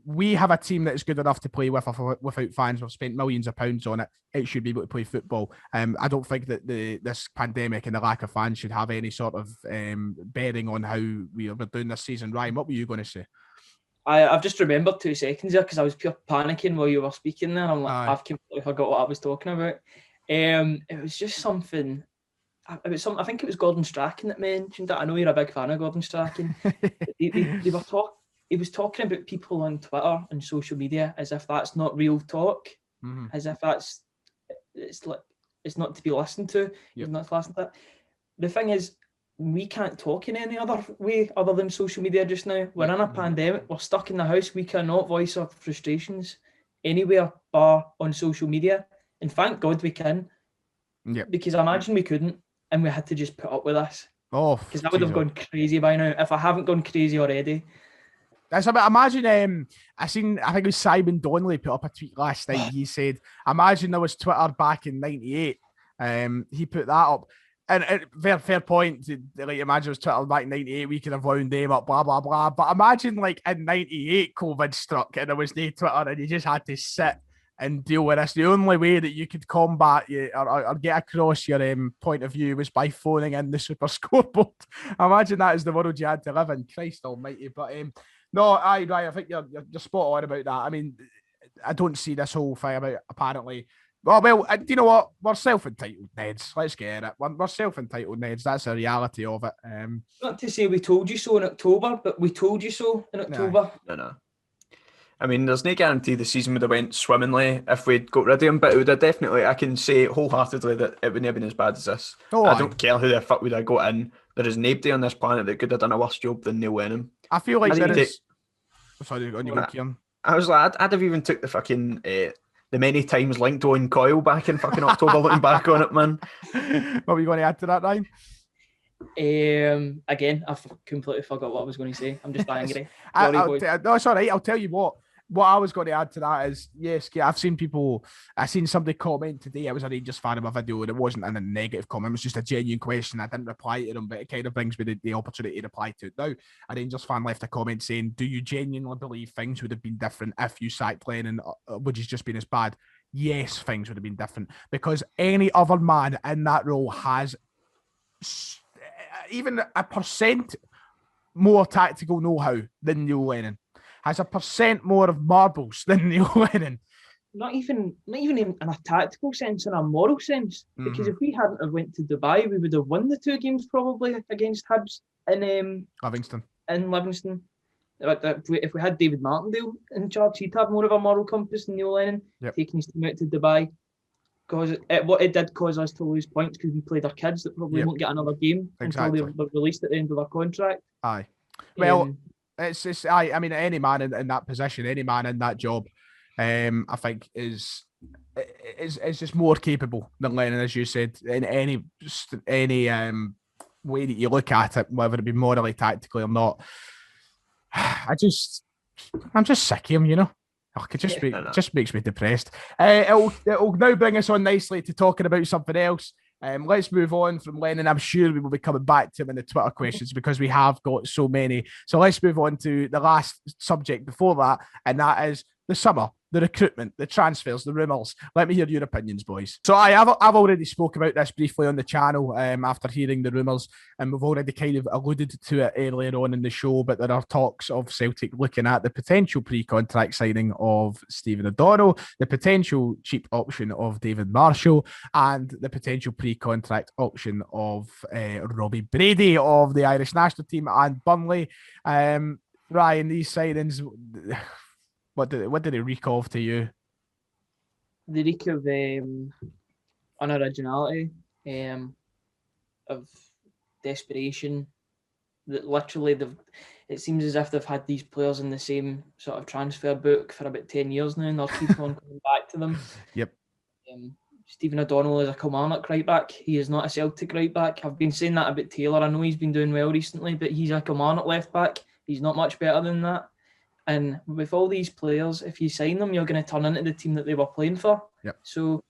A: We have a team that is good enough to play with or without fans. We've spent millions of pounds on it. It should be able to play football. I don't think that this pandemic and the lack of fans should have any sort of bearing on how we are doing this season. Ryan, what were you going to say?
B: I've just remembered 2 seconds there because I was pure panicking while you were speaking there. I'm like, I've completely forgot what I was talking about. It was just something. I think it was Gordon Strachan that mentioned that. I know you're a big fan of Gordon Strachan. They were he was talking about people on Twitter and social media as if that's not real talk, as if it's not to be listened to. You're not to listen to that. The thing is, we can't talk in any other way other than social media just now. We're in a pandemic. We're stuck in the house. We cannot voice our frustrations anywhere bar on social media. And thank God we can. Because I imagine we couldn't, and we had to just put up with this. Because I would have gone crazy by now if I haven't gone crazy already.
A: That's a bit. Imagine. I think it was Simon Donnelly put up a tweet last night. He said, "Imagine there was Twitter back in '98." He put that up. And fair point. Like, imagine it was Twitter back in '98, we could have wound them up, blah, blah, blah. But imagine, like, in '98, COVID struck and there was no Twitter and you just had to sit and deal with this. The only way that you could combat or get across your point of view was by phoning in the Super Scoreboard. Imagine that is the world you had to live in. Christ almighty. But no, right, I think you're spot on about that. I mean, I don't see this whole thing about apparently... Well, do you know what? We're self-entitled Neds. Let's get it. We're self-entitled Neds. That's the reality of it.
B: Not to say we told you so in October, but we told you so in October.
C: No. I mean, there's no guarantee the season would have went swimmingly if we'd got rid of him, but it would have definitely, I can say wholeheartedly that it wouldn't have been as bad as this. I don't care who the fuck would have got in. There is nobody on this planet that could have done a worse job than Neil Lennon.
A: I feel like there is... Sorry, on you go, Kieran.
C: I was like, I'd have even took the fucking... the many times linked on Coyle back in fucking October looking back on it, man.
A: What were you going to add to that, Ryan?
B: Again, I completely forgot what I was going to say. I'm just angry.
A: No, it's all right. I'll tell you what I was going to add to that is, yes, I've seen somebody comment today. I was a Rangers fan of a video and it wasn't a negative comment. It was just a genuine question. I didn't reply to them, but it kind of brings me the opportunity to reply to it now. A Rangers fan left a comment saying, do you genuinely believe things would have been different if you sacked Lennon? Would you just been as bad? Yes, things would have been different because any other man in that role has even a % more tactical know-how than Neil Lennon. Has a % more of marbles than Neil Lennon.
B: Not even in a tactical sense, in a moral sense. Because if we hadn't have went to Dubai, we would have won the 2 games probably against Hibs in
A: Livingston.
B: If we had David Martindale in charge, he'd have more of a moral compass than Neil Lennon, taking his team out to Dubai. Because it did cause us to lose points because we played our kids that probably won't get another game until they're released at the end of their contract.
A: Aye. Well, it's just, I mean, any man in that position, any man in that job, I think is just more capable than Lennon, as you said, in any way that you look at it, whether it be morally, tactically or not. I'm just sick of him, you know. It just makes me depressed. It'll now bring us on nicely to talking about something else. Let's move on from Lennon. I'm sure we will be coming back to him in the Twitter questions because we have got so many. So let's move on to the last subject before that, and that is the summer, the recruitment, the transfers, the rumours. Let me hear your opinions, boys. So I've already spoke about this briefly on the channel after hearing the rumours, and we've already kind of alluded to it earlier on in the show, but there are talks of Celtic looking at the potential pre-contract signing of Stephen O'Donnell, the potential cheap option of David Marshall, and the potential pre-contract option of Robbie Brady of the Irish national team and Burnley. Ryan, these signings... What did it reek of to you?
B: The reek of unoriginality, of desperation. That literally, it seems as if they've had these players in the same sort of transfer book for about 10 years now, and they'll keep on coming back to them.
A: Yep.
B: Stephen O'Donnell is a Kilmarnock right back. He is not a Celtic right back. I've been saying that about Taylor. I know he's been doing well recently, but he's a Kilmarnock left back. He's not much better than that. And with all these players, if you sign them, you're going to turn into the team that they were playing for.
A: Yep.
B: So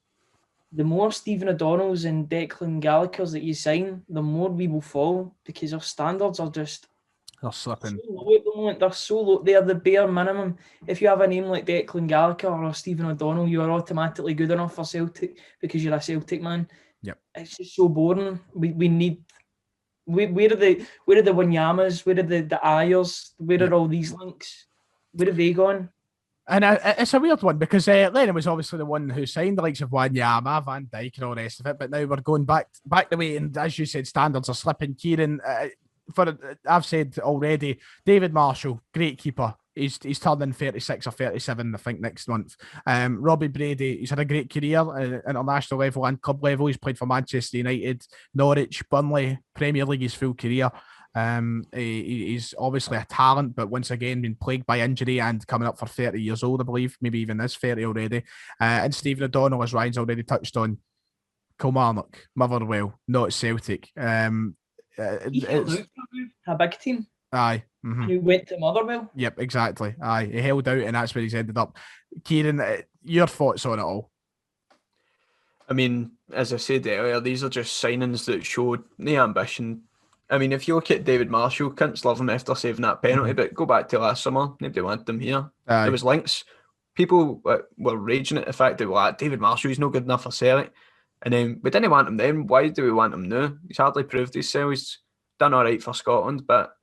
B: the more Stephen O'Donnells and Declan Gallagher's that you sign, the more we will fall because our standards are just
A: They're slipping.
B: So low at the moment. They're so low. They are the bare minimum. If you have a name like Declan Gallagher or Stephen O'Donnell, you are automatically good enough for Celtic because you're a Celtic man.
A: Yep.
B: It's just so boring. We need. Where are the Wanyamas? Where are the Ayers? Where are all these links? Where have they gone?
A: And it's a weird one because Lennon was obviously the one who signed the likes of Wanyama, Van Dijk, and all the rest of it. But now we're going back the way, and as you said, standards are slipping. Kieran, I've said already, David Marshall, great keeper. He's turning 36 or 37, I think, next month. Robbie Brady, he's had a great career at international level and club level. He's played for Manchester United, Norwich, Burnley, Premier League his full career. He's obviously a talent, but once again been plagued by injury and coming up for 30 years old, I believe, maybe even is 30 already. And Stephen O'Donnell, as Ryan's already touched on, Kilmarnock, Motherwell, not Celtic.
B: It's a big team.
A: Aye.
B: Mm-hmm. And he went to Motherwell.
A: Yep, exactly. Aye, he held out, and that's where he's ended up. Kieran, your thoughts on it all?
C: I mean, as I said earlier, these are just signings that showed the ambition. I mean, if you look at David Marshall, cunts love him after saving that penalty, but go back to last summer, nobody wanted him here.
A: Aye.
C: There was links. People were raging at the fact that David Marshall, he's no good enough for Sellik. And then we didn't want him then. Why do we want him now? He's hardly proved himself. He's done all right for Scotland, but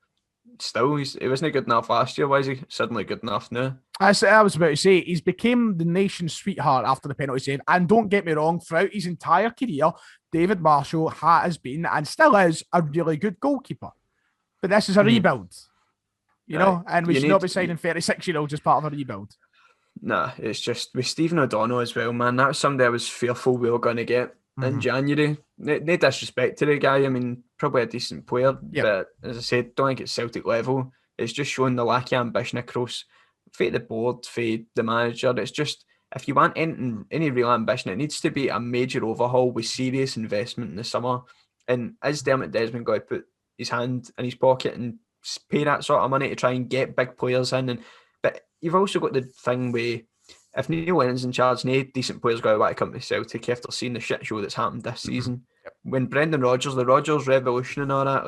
C: still, he wasn't good enough last year. Why is he suddenly good enough now?
A: I was about to say, he's became the nation's sweetheart after the penalty save. And don't get me wrong, throughout his entire career, David Marshall has been and still is a really good goalkeeper. But this is a rebuild, you know, and we should not be signing 36-year-olds as part of a rebuild.
C: Nah, it's just with Stephen O'Donnell as well, man. That was somebody I was fearful we were going to get in January. No disrespect to the guy. I mean, probably a decent player, but as I said, don't think it's Celtic level. It's just showing the lack of ambition across for the board, for the manager. It's just, if you want any real ambition, it needs to be a major overhaul with serious investment in the summer. And is Dermot Desmond going to put his hand in his pocket and pay that sort of money to try and get big players in? But you've also got the thing where if Neil Lennon's in charge, no decent players going to want to come to Celtic after seeing the shit show that's happened this season. When Brendan Rodgers, the Rodgers Revolution and all that,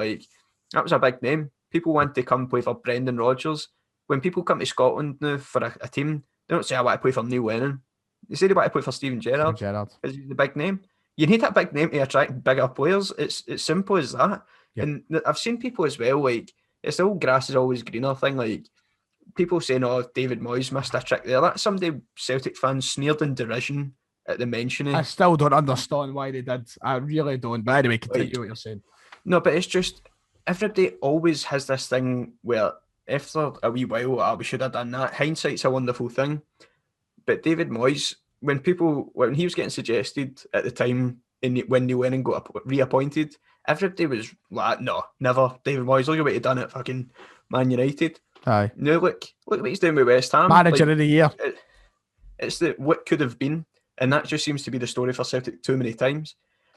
C: that was a big name. People want to come play for Brendan Rodgers. When people come to Scotland now for a team, they don't say, I want to play for Neil Lennon. They say they want to play for Steven Gerrard. Because he's the big name. You need that big name to attract bigger players. It's simple as that. Yep. And I've seen people as well, it's the whole grass is always greener thing, people saying, David Moyes missed a trick there. That's somebody Celtic fans sneered in derision at the mentioning.
A: I still don't understand why they did. I really don't. But anyway, continue what you're saying.
C: No, but it's just, everybody always has this thing where after a wee while, we should have done that. Hindsight's a wonderful thing. But David Moyes, when he was getting suggested at the time, when Neil Lennon got reappointed, everybody was like, no, never. David Moyes, look at what he done at fucking Man United.
A: Aye.
C: Now look what he's doing with West Ham.
A: Manager of the year.
C: It's what could have been, and that just seems to be the story for Celtic too many times.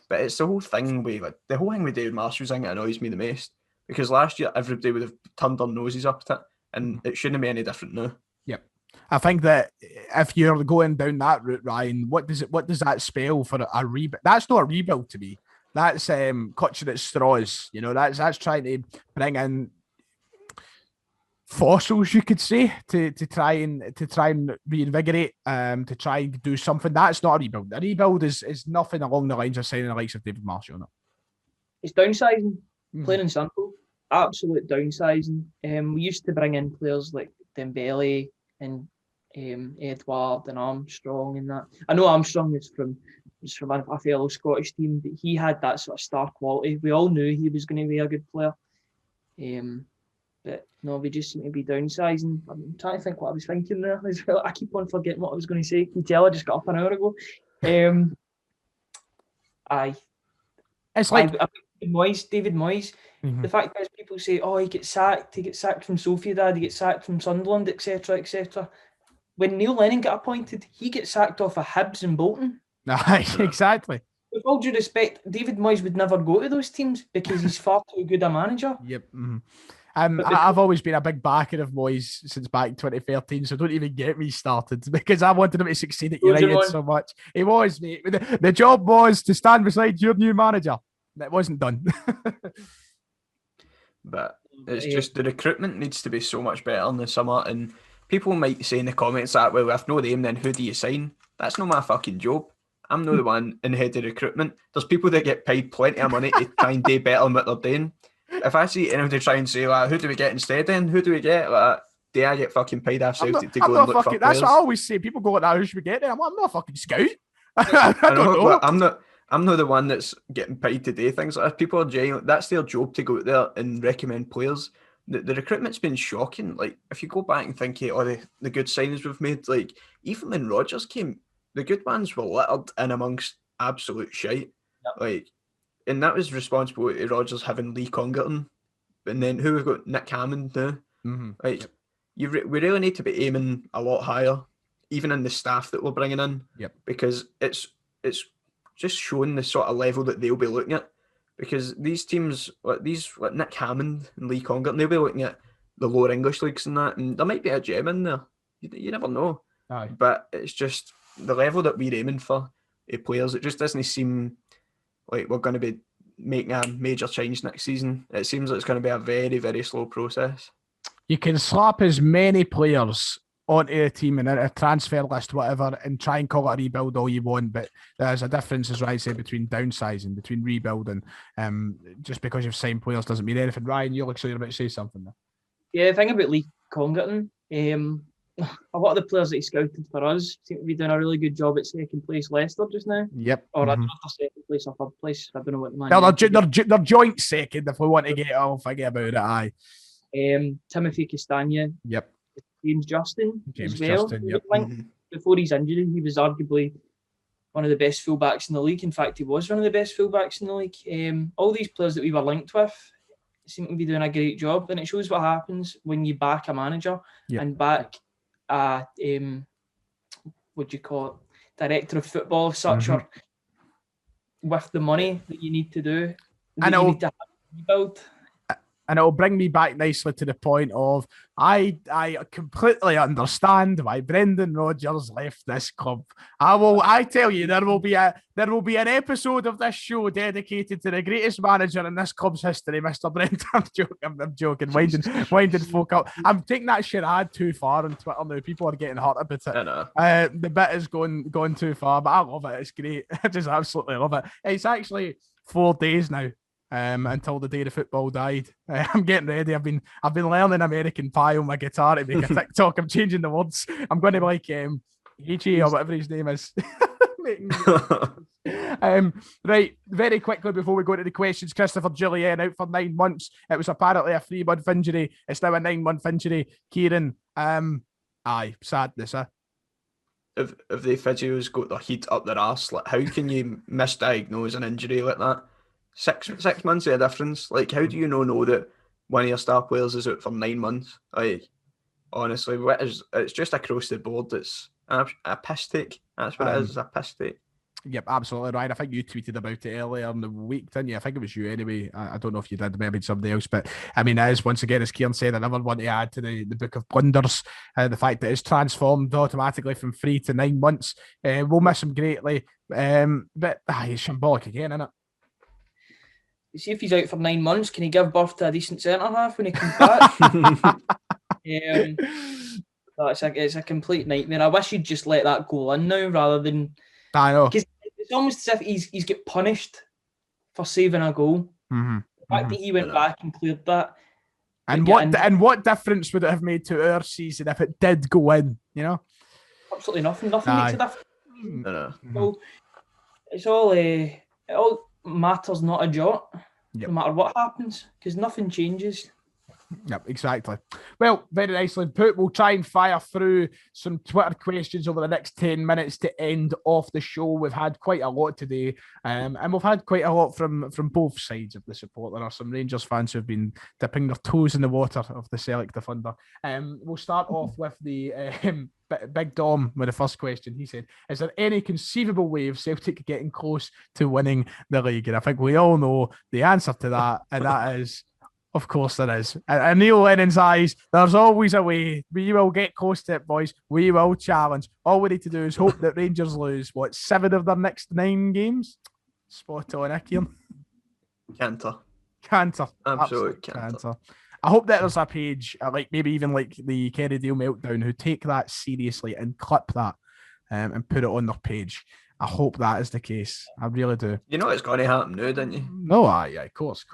C: But it's the whole thing with David Marshall's thing that annoys me the most, because last year everybody would have turned their noses up at it, and it shouldn't be any different now.
A: Yep. I think that if you're going down that route, Ryan, what does that spell for a rebuild? That's not a rebuild to me. That's clutching at straws. You know, that's trying to bring in fossils, you could say, to try and reinvigorate, to try and do something. That's not a rebuild. A rebuild is nothing along the lines of signing the likes of David Marshall. No.
B: It's downsizing, plain and simple. Absolute downsizing. We used to bring in players like Dembele and Edouard and Armstrong and that. I know Armstrong is from a fellow Scottish team, but he had that sort of star quality. We all knew he was going to be a good player. But no, we just seem to be downsizing. I'm trying to think what I was thinking there as well. I keep on forgetting what I was going to say. Can you tell I just got up an hour ago?
A: It's like
B: David Moyes. Mm-hmm. The fact is, people say, he gets sacked from Sociedad, he gets sacked from Sunderland, etc., etc. When Neil Lennon got appointed, he gets sacked off of Hibs and Bolton.
A: Exactly.
B: With all due respect, David Moyes would never go to those teams because he's far too good a manager.
A: Yep. Mm-hmm. I've always been a big backer of Moyes since back 2013, so don't even get me started because I wanted him to succeed at United so much. He was, mate. The job was to stand beside your new manager. That wasn't done.
C: But It's just the recruitment needs to be so much better in the summer. And people might say in the comments that, well, if no them, then who do you sign? That's not my fucking job. I'm not the one in head of recruitment. There's people that get paid plenty of money to try and do better than what they're doing. If I see anybody try and say, like, who do we get instead then? Who do we get? Like, do I get fucking paid off Celtic to go and look for players?
A: That's what I always say. People go like that, who should we get then? I'm like, I'm not a fucking scout. I don't know.
C: I'm not the one that's getting paid to do things like that. People are genuine. That's their job to go out there and recommend players. The recruitment's been shocking. Like, if you go back and think of all the good signings we've made, like, even when Rodgers came, the good ones were littered in amongst absolute shite.
B: Yep.
C: Like, and that was responsible to Rodgers having Lee Congerton. And then who we've got? Nick Hammond now.
A: Mm-hmm.
C: Like, we really need to be aiming a lot higher, even in the staff that we're bringing in.
A: Yep.
C: Because it's just showing the sort of level that they'll be looking at. Because these teams, like Nick Hammond and Lee Congerton, they'll be looking at the lower English leagues and that, and there might be a gem in there. You never know.
A: Aye.
C: But it's just the level that we're aiming for players. It just doesn't seem like we're going to be making a major change next season. It seems like it's going to be a very, very slow process.
A: You can slap as many players onto a team and a transfer list, whatever, and try and call it a rebuild all you want, but there's a difference, as Ryan said, between downsizing, between rebuilding. Just because you've signed players doesn't mean anything. Ryan, you look so you're about to say something there.
B: Yeah, the thing about Lee Congerton, a lot of the players that he scouted for us seem to be doing a really good job at second place Leicester just now.
A: Yep.
B: Or
A: mm-hmm.
B: second place or third place. I don't know what the man.
A: They're joint second if we want to get all forget about it. Aye.
B: Timothy Castagna.
A: Yep.
B: James Justin.
A: Yep.
B: Before his injury, he was arguably one of the best fullbacks in the league. In fact, he was one of the best fullbacks in the league. All these players that we were linked with seem to be doing a great job, and it shows what happens when you back a manager and back a what do you call it, director of football of such, or with the money that you need to do.
A: I know.
B: You need to rebuild.
A: And it'll bring me back nicely to the point of I completely understand why Brendan Rodgers left this club. I tell you, there will be an episode of this show dedicated to the greatest manager in this club's history, Mr. Brendan. I'm joking. Winding folk up. I'm taking that charade too far on Twitter now. People are getting hurt about it.
C: I know.
A: The bit is going too far, but I love it. It's great. I just absolutely love it. It's actually 4 days now. Until the day the football died. I'm getting ready. I've been learning American Pie on my guitar to make a TikTok. I'm changing the words. I'm going to be like AJ or whatever his name is. Right, very quickly before we go to the questions, Christopher Jullien out for 9 months. It was apparently a 3-month injury. It's now a 9-month injury. Kieran, sadness, huh?
C: If the physios got their heat up their arse, like, how can you misdiagnose an injury like that? 6 months of a difference. Like, how do you know that one of your star players is out for 9 months? Like, honestly, it's just across the board. It's a piss take. That's what it is. It's a piss take.
A: Yep, absolutely right. I think you tweeted about it earlier in the week, didn't you? I think it was you anyway. I don't know if you did, maybe somebody else. But I mean, it is, once again, as Kieran said, another one to add to the book of blunders. The fact that it's transformed automatically from 3 to 9 months. We'll miss him greatly. But he's shambolic again, isn't it?
B: You see, if he's out for 9 months, can he give birth to a decent centre half when he comes back? It's a complete nightmare. I wish he'd just let that go in now rather than.
A: I know.
B: Because it's almost as if he's get punished for saving a goal.
A: Mm-hmm.
B: The fact that he went back and cleared that.
A: And what difference would it have made to our season if it did go in? You know,
B: absolutely nothing. Nothing makes a difference.
C: No.
B: It's all it all matters not a jot.
A: Yep.
B: No matter what happens, because nothing changes.
A: Yep, exactly. Well, very nicely put. We'll try and fire through some Twitter questions over the next 10 minutes to end off the show. We've had quite a lot today, and we've had quite a lot from both sides of the support. There are some Rangers fans who've been dipping their toes in the water of the Sellik the Thunder. We'll start off with the Big Dom with the first question. He said, is there any conceivable way of Celtic getting close to winning the league? And I think we all know the answer to that, and that is, of course there is. In Neil Lennon's eyes, there's always a way. We will get close to it, boys. We will challenge. All we need to do is hope that Rangers lose, 7 of their next 9 games? Spot on, Kieran.
C: Canter.
A: Absolute
C: Absolute canter.
A: I hope that there's a page, like maybe even like the Kerrydale Meltdown, who take that seriously and clip that and put it on their page. I hope that is the case. I really do.
C: You know it's going to happen now, don't you?
A: No, yeah, of course.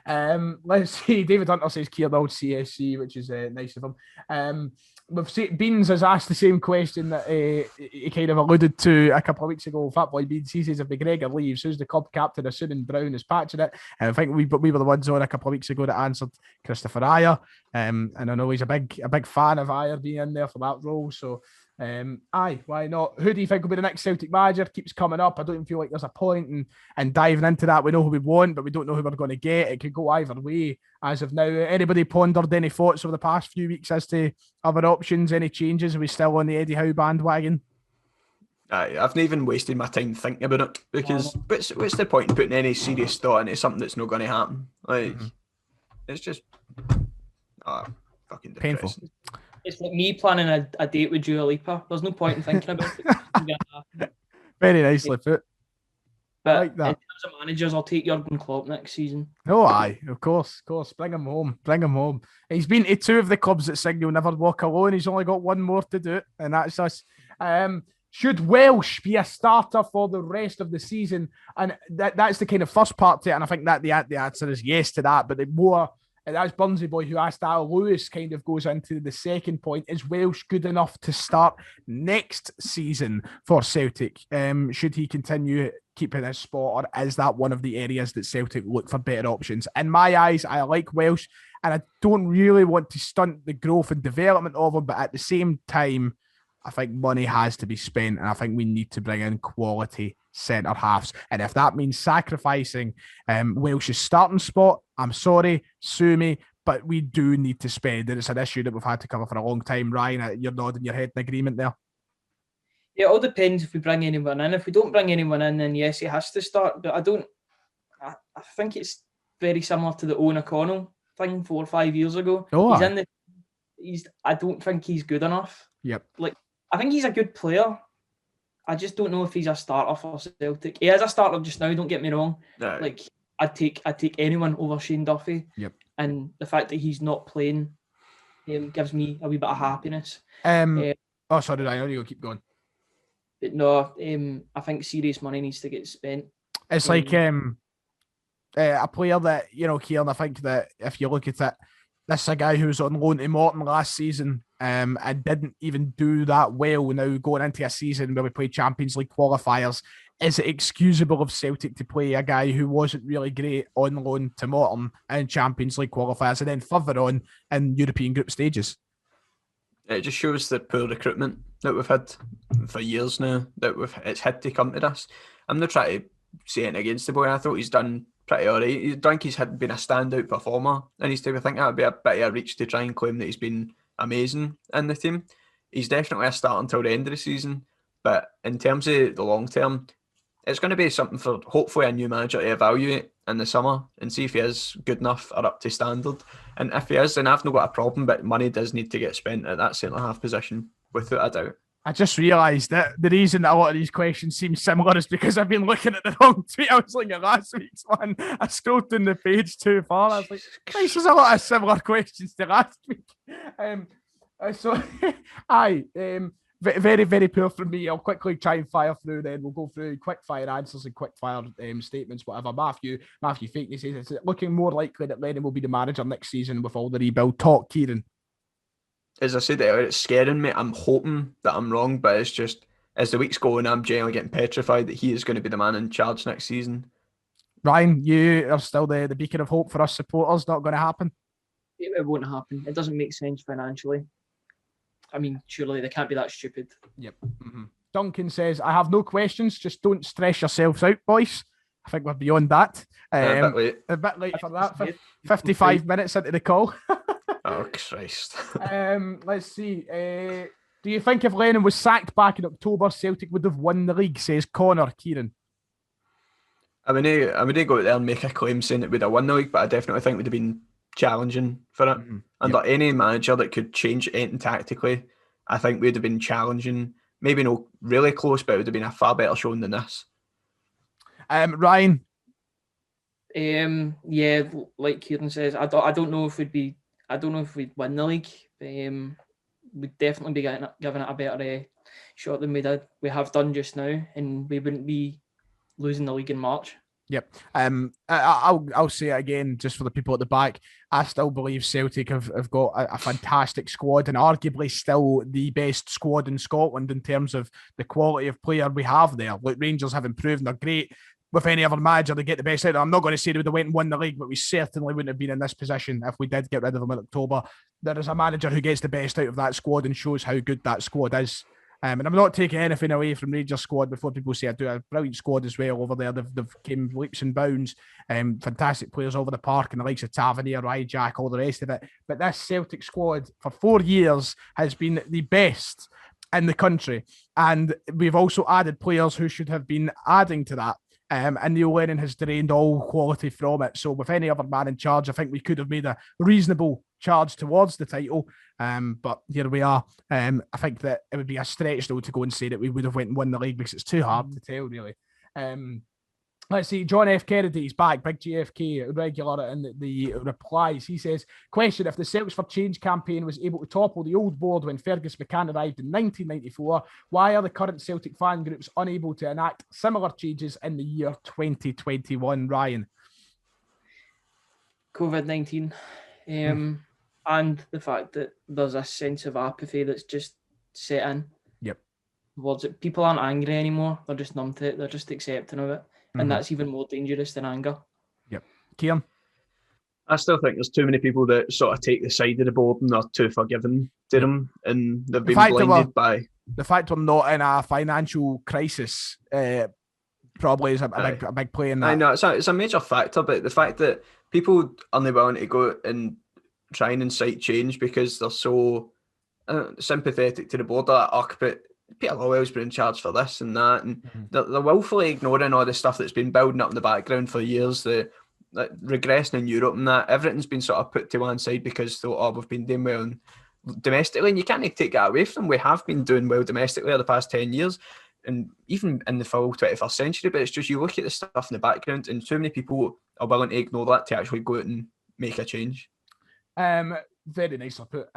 A: Let's see. David Hunter says Kieran CSC, which is nice of him. We've seen Beans has asked the same question that he kind of alluded to a couple of weeks ago. Fatboy Beans, he says if McGregor leaves, who's the club captain? Assuming Brown is patching it. And I think we were the ones on a couple of weeks ago that answered Christopher Ayer. And I know he's a big fan of Ayer being in there for that role. So why not? Who do you think will be the next Celtic manager? Keeps coming up. I don't even feel like there's a point in diving into that. We know who we want, but we don't know who we're going to get. It could go either way as of now. Anybody pondered any thoughts over the past few weeks as to other options? Any changes? Are we still on the Eddie Howe bandwagon?
C: I've not even wasted my time thinking about it because what's the point in putting any serious thought into something that's not going to happen? Like, it's just fucking depressing.
A: Painful.
B: It's like me planning a date with Dua Lipa. There's no point in thinking about it.
A: Very nicely put.
B: But
A: I like that.
B: in terms of managers, I'll take Jurgen Klopp next season.
A: Oh, aye, of course. Bring him home. He's been to 2 of the clubs that Signal never walk alone. He's only got 1 more to do, and that's us. Should Welsh be a starter for the rest of the season? And that's the kind of first part to it, and I think that the answer is yes to that. But the more... And that's Burnsy Boy who asked Al Lewis kind of goes into the second point. Is Welsh good enough to start next season for Celtic? Should he continue keeping his spot, or is that one of the areas that Celtic look for better options? In my eyes, I like Welsh, and I don't really want to stunt the growth and development of him, but at the same time, I think money has to be spent, and I think we need to bring in quality centre halves. And if that means sacrificing Welsh's starting spot, I'm sorry, sue me, but we do need to spend. And it's an issue that we've had to cover for a long time. Ryan, you're nodding your head in agreement there.
B: Yeah, it all depends if we bring anyone in. If we don't bring anyone in, then yes, he has to start. But I think it's very similar to the Owen O'Connell thing 4 or 5 years ago. I don't think he's good enough.
A: Yep.
B: Like, I think he's a good player. I just don't know if he's a starter for Celtic. He is a starter just now, don't get me wrong.
C: No.
B: Like, I'd take anyone over Shane Duffy.
A: Yep.
B: And the fact that he's not playing gives me a wee bit of happiness.
A: Sorry, Ryan, you keep going.
B: But no, I think serious money needs to get spent.
A: It's like a player that, Kieran, I think that if you look at it, this is a guy who was on loan to Morton last season and didn't even do that well. Now going into a season where we played Champions League qualifiers, is it excusable of Celtic to play a guy who wasn't really great on loan to Morton in Champions League qualifiers and then further on in European group stages?
C: It just shows the poor recruitment that we've had for years now, that it's had to come to this. I'm not trying to say it against the boy. I thought he's done pretty all right. I think he's been a standout performer in his team. I think that would be a bit of a reach to try and claim that he's been amazing in the team. He's definitely a start until the end of the season. But in terms of the long term, it's going to be something for hopefully a new manager to evaluate in the summer and see if he is good enough or up to standard. And if he is, then I've not got a problem, but money does need to get spent at that centre-half position, without a doubt.
A: I just realised that the reason that a lot of these questions seem similar is because I've been looking at the wrong tweet. I was looking at last week's one. I scrolled down the page too far. I was like, Christ, there's a lot of similar questions to last week. Very, very poor from me. I'll quickly try and fire through then. We'll go through quick fire answers and quick fire statements, whatever. Matthew Fakeney says, it's looking more likely that Lennon will be the manager next season with all the rebuild talk. Kieran?
C: As I said earlier, it's scaring me. I'm hoping that I'm wrong, but it's just, as the weeks go on, I'm generally getting petrified that he is going to be the man in charge next season.
A: Ryan, you are still the beacon of hope for us supporters. Not going to happen?
B: It won't happen. It doesn't make sense financially. I mean, surely they can't be that stupid.
A: Yep. Mm-hmm. Duncan says, I have no questions. Just don't stress yourselves out, boys. I think we're beyond that.
C: A bit late.
A: A bit late for that. 55 minutes into the call.
C: Oh, Christ.
A: Let's see. Do you think if Lennon was sacked back in October, Celtic would have won the league, says Connor? Kieran?
C: I wouldn't go out there and make a claim saying it would have won the league, but I definitely think it would have been challenging for it.
A: Mm-hmm.
C: Under any manager that could change anything tactically, I think we'd have been challenging. Maybe not really close, but it would have been a far better showing than this.
A: Ryan?
B: Yeah, like Kieran says, I don't know if we'd win the league. We'd definitely be giving it a better shot than we have done just now, and we wouldn't be losing the league in March.
A: Yep. I'll say it again just for the people at the back. I still believe Celtic have got a fantastic squad, and arguably still the best squad in Scotland in terms of the quality of player we have there. Look, Rangers have improved and they're great. With any other manager, they get the best out of them. I'm not going to say they would have went and won the league, but we certainly wouldn't have been in this position if we did get rid of them in October. There is a manager who gets the best out of that squad and shows how good that squad is. And I'm not taking anything away from Rangers squad before people say I do a brilliant squad as well over there. They've came leaps and bounds, fantastic players over the park and the likes of Tavernier, Jack, all the rest of it. But this Celtic squad for 4 years has been the best in the country. And we've also added players who should have been adding to that. And Neil Lennon has drained all quality from it. So with any other man in charge, I think we could have made a reasonable charge towards the title. But here we are. I think that it would be a stretch though to go and say that we would have went and won the league because it's too hard to tell, really. Let's see, John F. Kennedy's back, big GFK regular in the replies. He says, question, if the Celtics for Change campaign was able to topple the old board when Fergus McCann arrived in 1994, why are the current Celtic fan groups unable to enact similar changes in the year 2021, Ryan?
B: COVID-19 and the fact that there's a sense of apathy that's just set in.
A: Yep.
B: Towards it. People aren't angry anymore. They're just numb to it. They're just accepting of it. And that's even more dangerous than anger.
A: Yep. Kieran?
C: I still think there's too many people that sort of take the side of the board and are too forgiving to them, and they've been blinded by...
A: The fact we're not in a financial crisis probably is a big play in that.
C: I know, it's a major factor, but the fact that people aren't willing to go and try and incite change because they're so sympathetic to the board, they're like, but Peter Lawwell's been in charge for this and that, and they're willfully ignoring all the stuff that's been building up in the background for years, the regressing in Europe and that. Everything's been sort of put to one side because we've been doing well domestically, and you can't take that away from them. We have been doing well domestically over the past 10 years, and even in the full 21st century, but it's just you look at the stuff in the background and too many people are willing to ignore that to actually go out and make a change.
A: Very nicely put.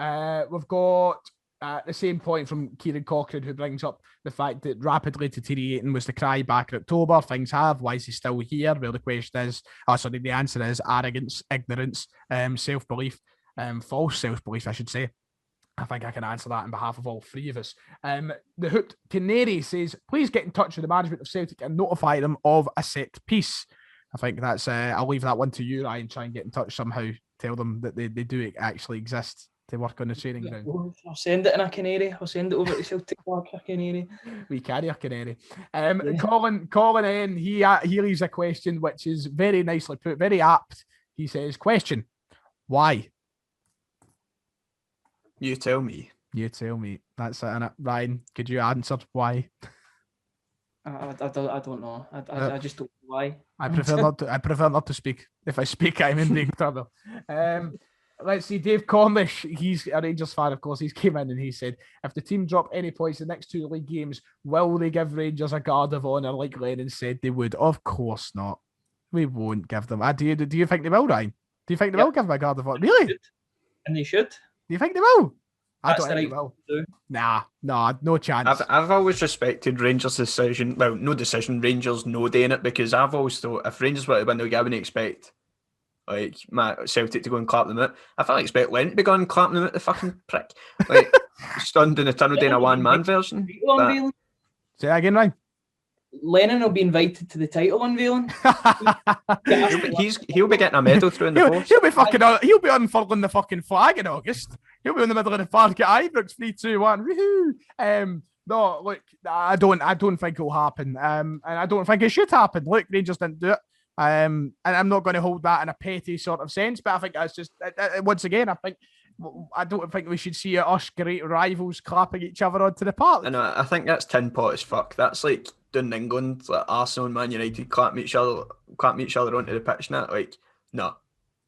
A: We've got the same point from Kieran Cochrane, who brings up the fact that rapidly deteriorating was the cry back in October. Things have. Why is he still here? Well, the question is, the answer is arrogance, ignorance, self-belief, false self-belief, I should say. I think I can answer that on behalf of all three of us. The Hoot Canary says, please get in touch with the management of Celtic and notify them of a set piece. I think that's, I'll leave that one to you, Ryan. Try and get in touch somehow. Tell them that they do actually exist to work on the training ground.
B: I'll send it in a canary. I'll send it over to Celtic Park, a canary.
A: We carry a canary. Colin N, he leaves a question which is very nicely put, very apt. He says, question, why?
C: You tell me.
A: You tell me. That's it, innit? Ryan, could you answer why?
B: I don't know. I just don't know why.
A: I prefer not to speak. If I speak, I'm in big trouble. Let's see, Dave Cornish, he's a Rangers fan, of course. He's came in and he said, if the team drop any points in the next 2 league games, will they give Rangers a guard of honour like Lennon said they would? Of course not. We won't give them. Do you think they will, Ryan? Do you think they will give them a guard of honour? Really?
B: And they should.
A: Do you think they will? I
B: That's
A: don't think they will. Nah, no chance.
C: I've always respected Rangers' decision. Well, no decision. Rangers no doing it, because I've always thought if Rangers were to win the league, I wouldn't expect Celtic to go and clap them out. I fully expect Lennon to be going and clapping them out, the fucking prick. Like, stunned in the tunnel doing a one-man version.
A: Say that again, Ryan.
B: Lennon will be invited to the title unveiling.
C: He'll be getting a medal through in the post.
A: He'll be unfurling the fucking flag in August. He'll be in the middle of the park at Ibrox, 3-2-1. Woohoo! No, look, I don't think it'll happen. And I don't think it should happen. Look, Rangers didn't do it. And I'm not going to hold that in a petty sort of sense, but I think that's just, once again, I don't think we should see us great rivals clapping each other onto the park.
C: And I think that's tin pot as fuck. That's like down in England, like Arsenal and Man United clapping each other onto the pitch. And that, like, no,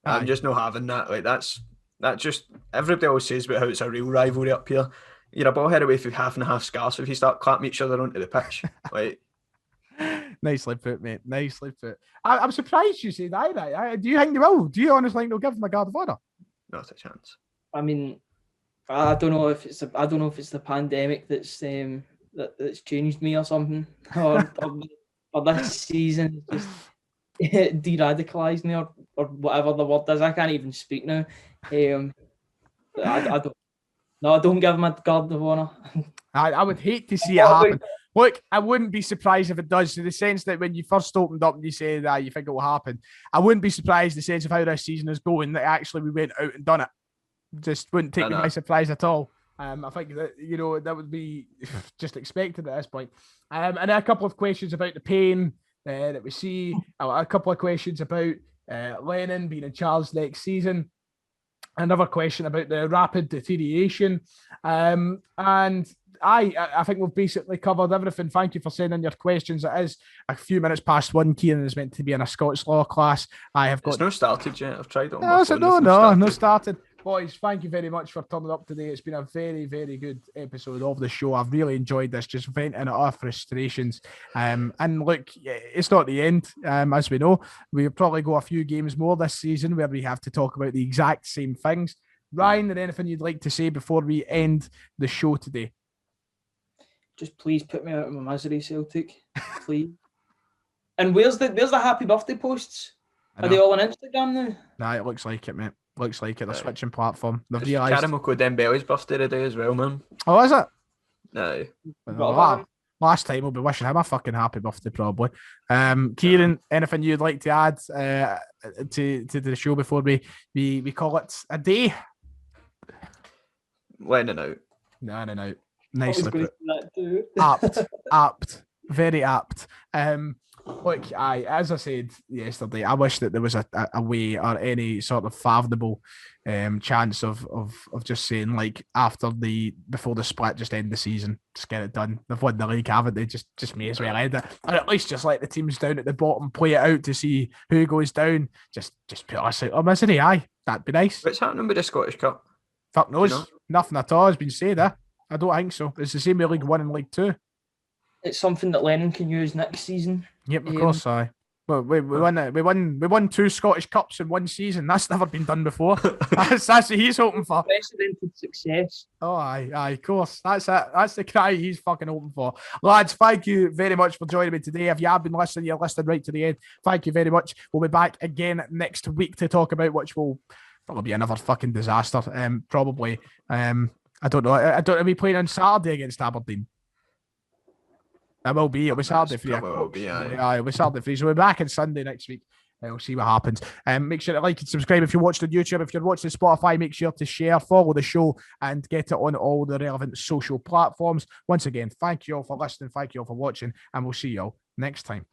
C: I'm just not having that. Like, that just, everybody always says about how it's a real rivalry up here. You're a ball head away from half and a half scarce if you start clapping each other onto the pitch. Like,
A: Nicely put, mate. Nicely put. I'm surprised you say that. Do you think they will? Do you honestly think they'll give them a guard of honour?
C: Not a chance.
B: I mean, I don't know if it's the pandemic that's that's changed me or something, or this season just de-radicalised me or whatever the word is. I can't even speak now. I don't. No, I don't give him a guard of honour.
A: I would hate to see it happen. Look, I wouldn't be surprised if it does, in the sense that when you first opened up and you say that you think it will happen, I wouldn't be surprised in the sense of how this season is going, that actually we went out and done it. Just wouldn't take me by surprise at all. I think that, that would be just expected at this point. And a couple of questions about the pain that we see, a couple of questions about Lennon being in charge next season, another question about the rapid deterioration, and I think we've basically covered everything. Thank you for sending your questions. It is a few minutes past 1. Kieran is meant to be in a Scots law class. I have got.
C: It's not started yet. I've tried it on
A: my phone. No started.
D: Boys, thank you very much for turning up today. It's been a very, very good episode of the show. I've really enjoyed this, just venting out our frustrations. And look, it's not the end, as we know. We'll probably go a few games more this season where we have to talk about the exact same things. Ryan, is there anything you'd like to say before we end the show today?
B: Just please put me out of my misery, Celtic. Please. And where's the happy birthday posts? Are they all on Instagram now?
A: Nah, it looks like it, mate. Looks like it. They're switching platform. They've
C: It's
A: realised.
C: Karim Dembele's birthday today as well, man.
A: Oh, is it?
C: No.
A: Last time we'll be wishing him a fucking happy birthday, probably. Kieran, anything you'd like to add to the show before we call it a day?
C: Letting out.
A: No. Nicely put.
B: Apt.
A: Apt. Very apt. Look, as I said yesterday, I wish that there was a way or any sort of fathomable chance of just saying, like, before the split, just end the season, just get it done. They've won the league, haven't they? Just may as well end it, or at least just let the teams down at the bottom play it out to see who goes down. Just put us out of misery. That'd be nice.
C: What's happening with the Scottish Cup?
A: Fuck knows. Nothing at all has been said. I don't think so. It's the same with League 1 and League 2.
B: It's something that Lennon can use next season.
A: Yep, of course, Well, we won 2 Scottish Cups in one season. That's never been done before. That's what he's hoping for.
B: Unprecedented success.
A: Oh, aye, of course. That's it. That's the cry he's fucking hoping for. Lads, thank you very much for joining me today. If you have been listening, you're listening right to the end. Thank you very much. We'll be back again next week to talk about which will probably be another fucking disaster. Probably. I don't know. Are we playing on Saturday against Aberdeen? It will be. It'll be Saturday for you.
C: It'll be
A: Saturday for you. So we're back on Sunday next week. We'll see what happens. Make sure to like and subscribe if you're watching on YouTube. If you're watching Spotify, make sure to share, follow the show, and get it on all the relevant social platforms. Once again, thank you all for listening. Thank you all for watching, and we'll see you all next time.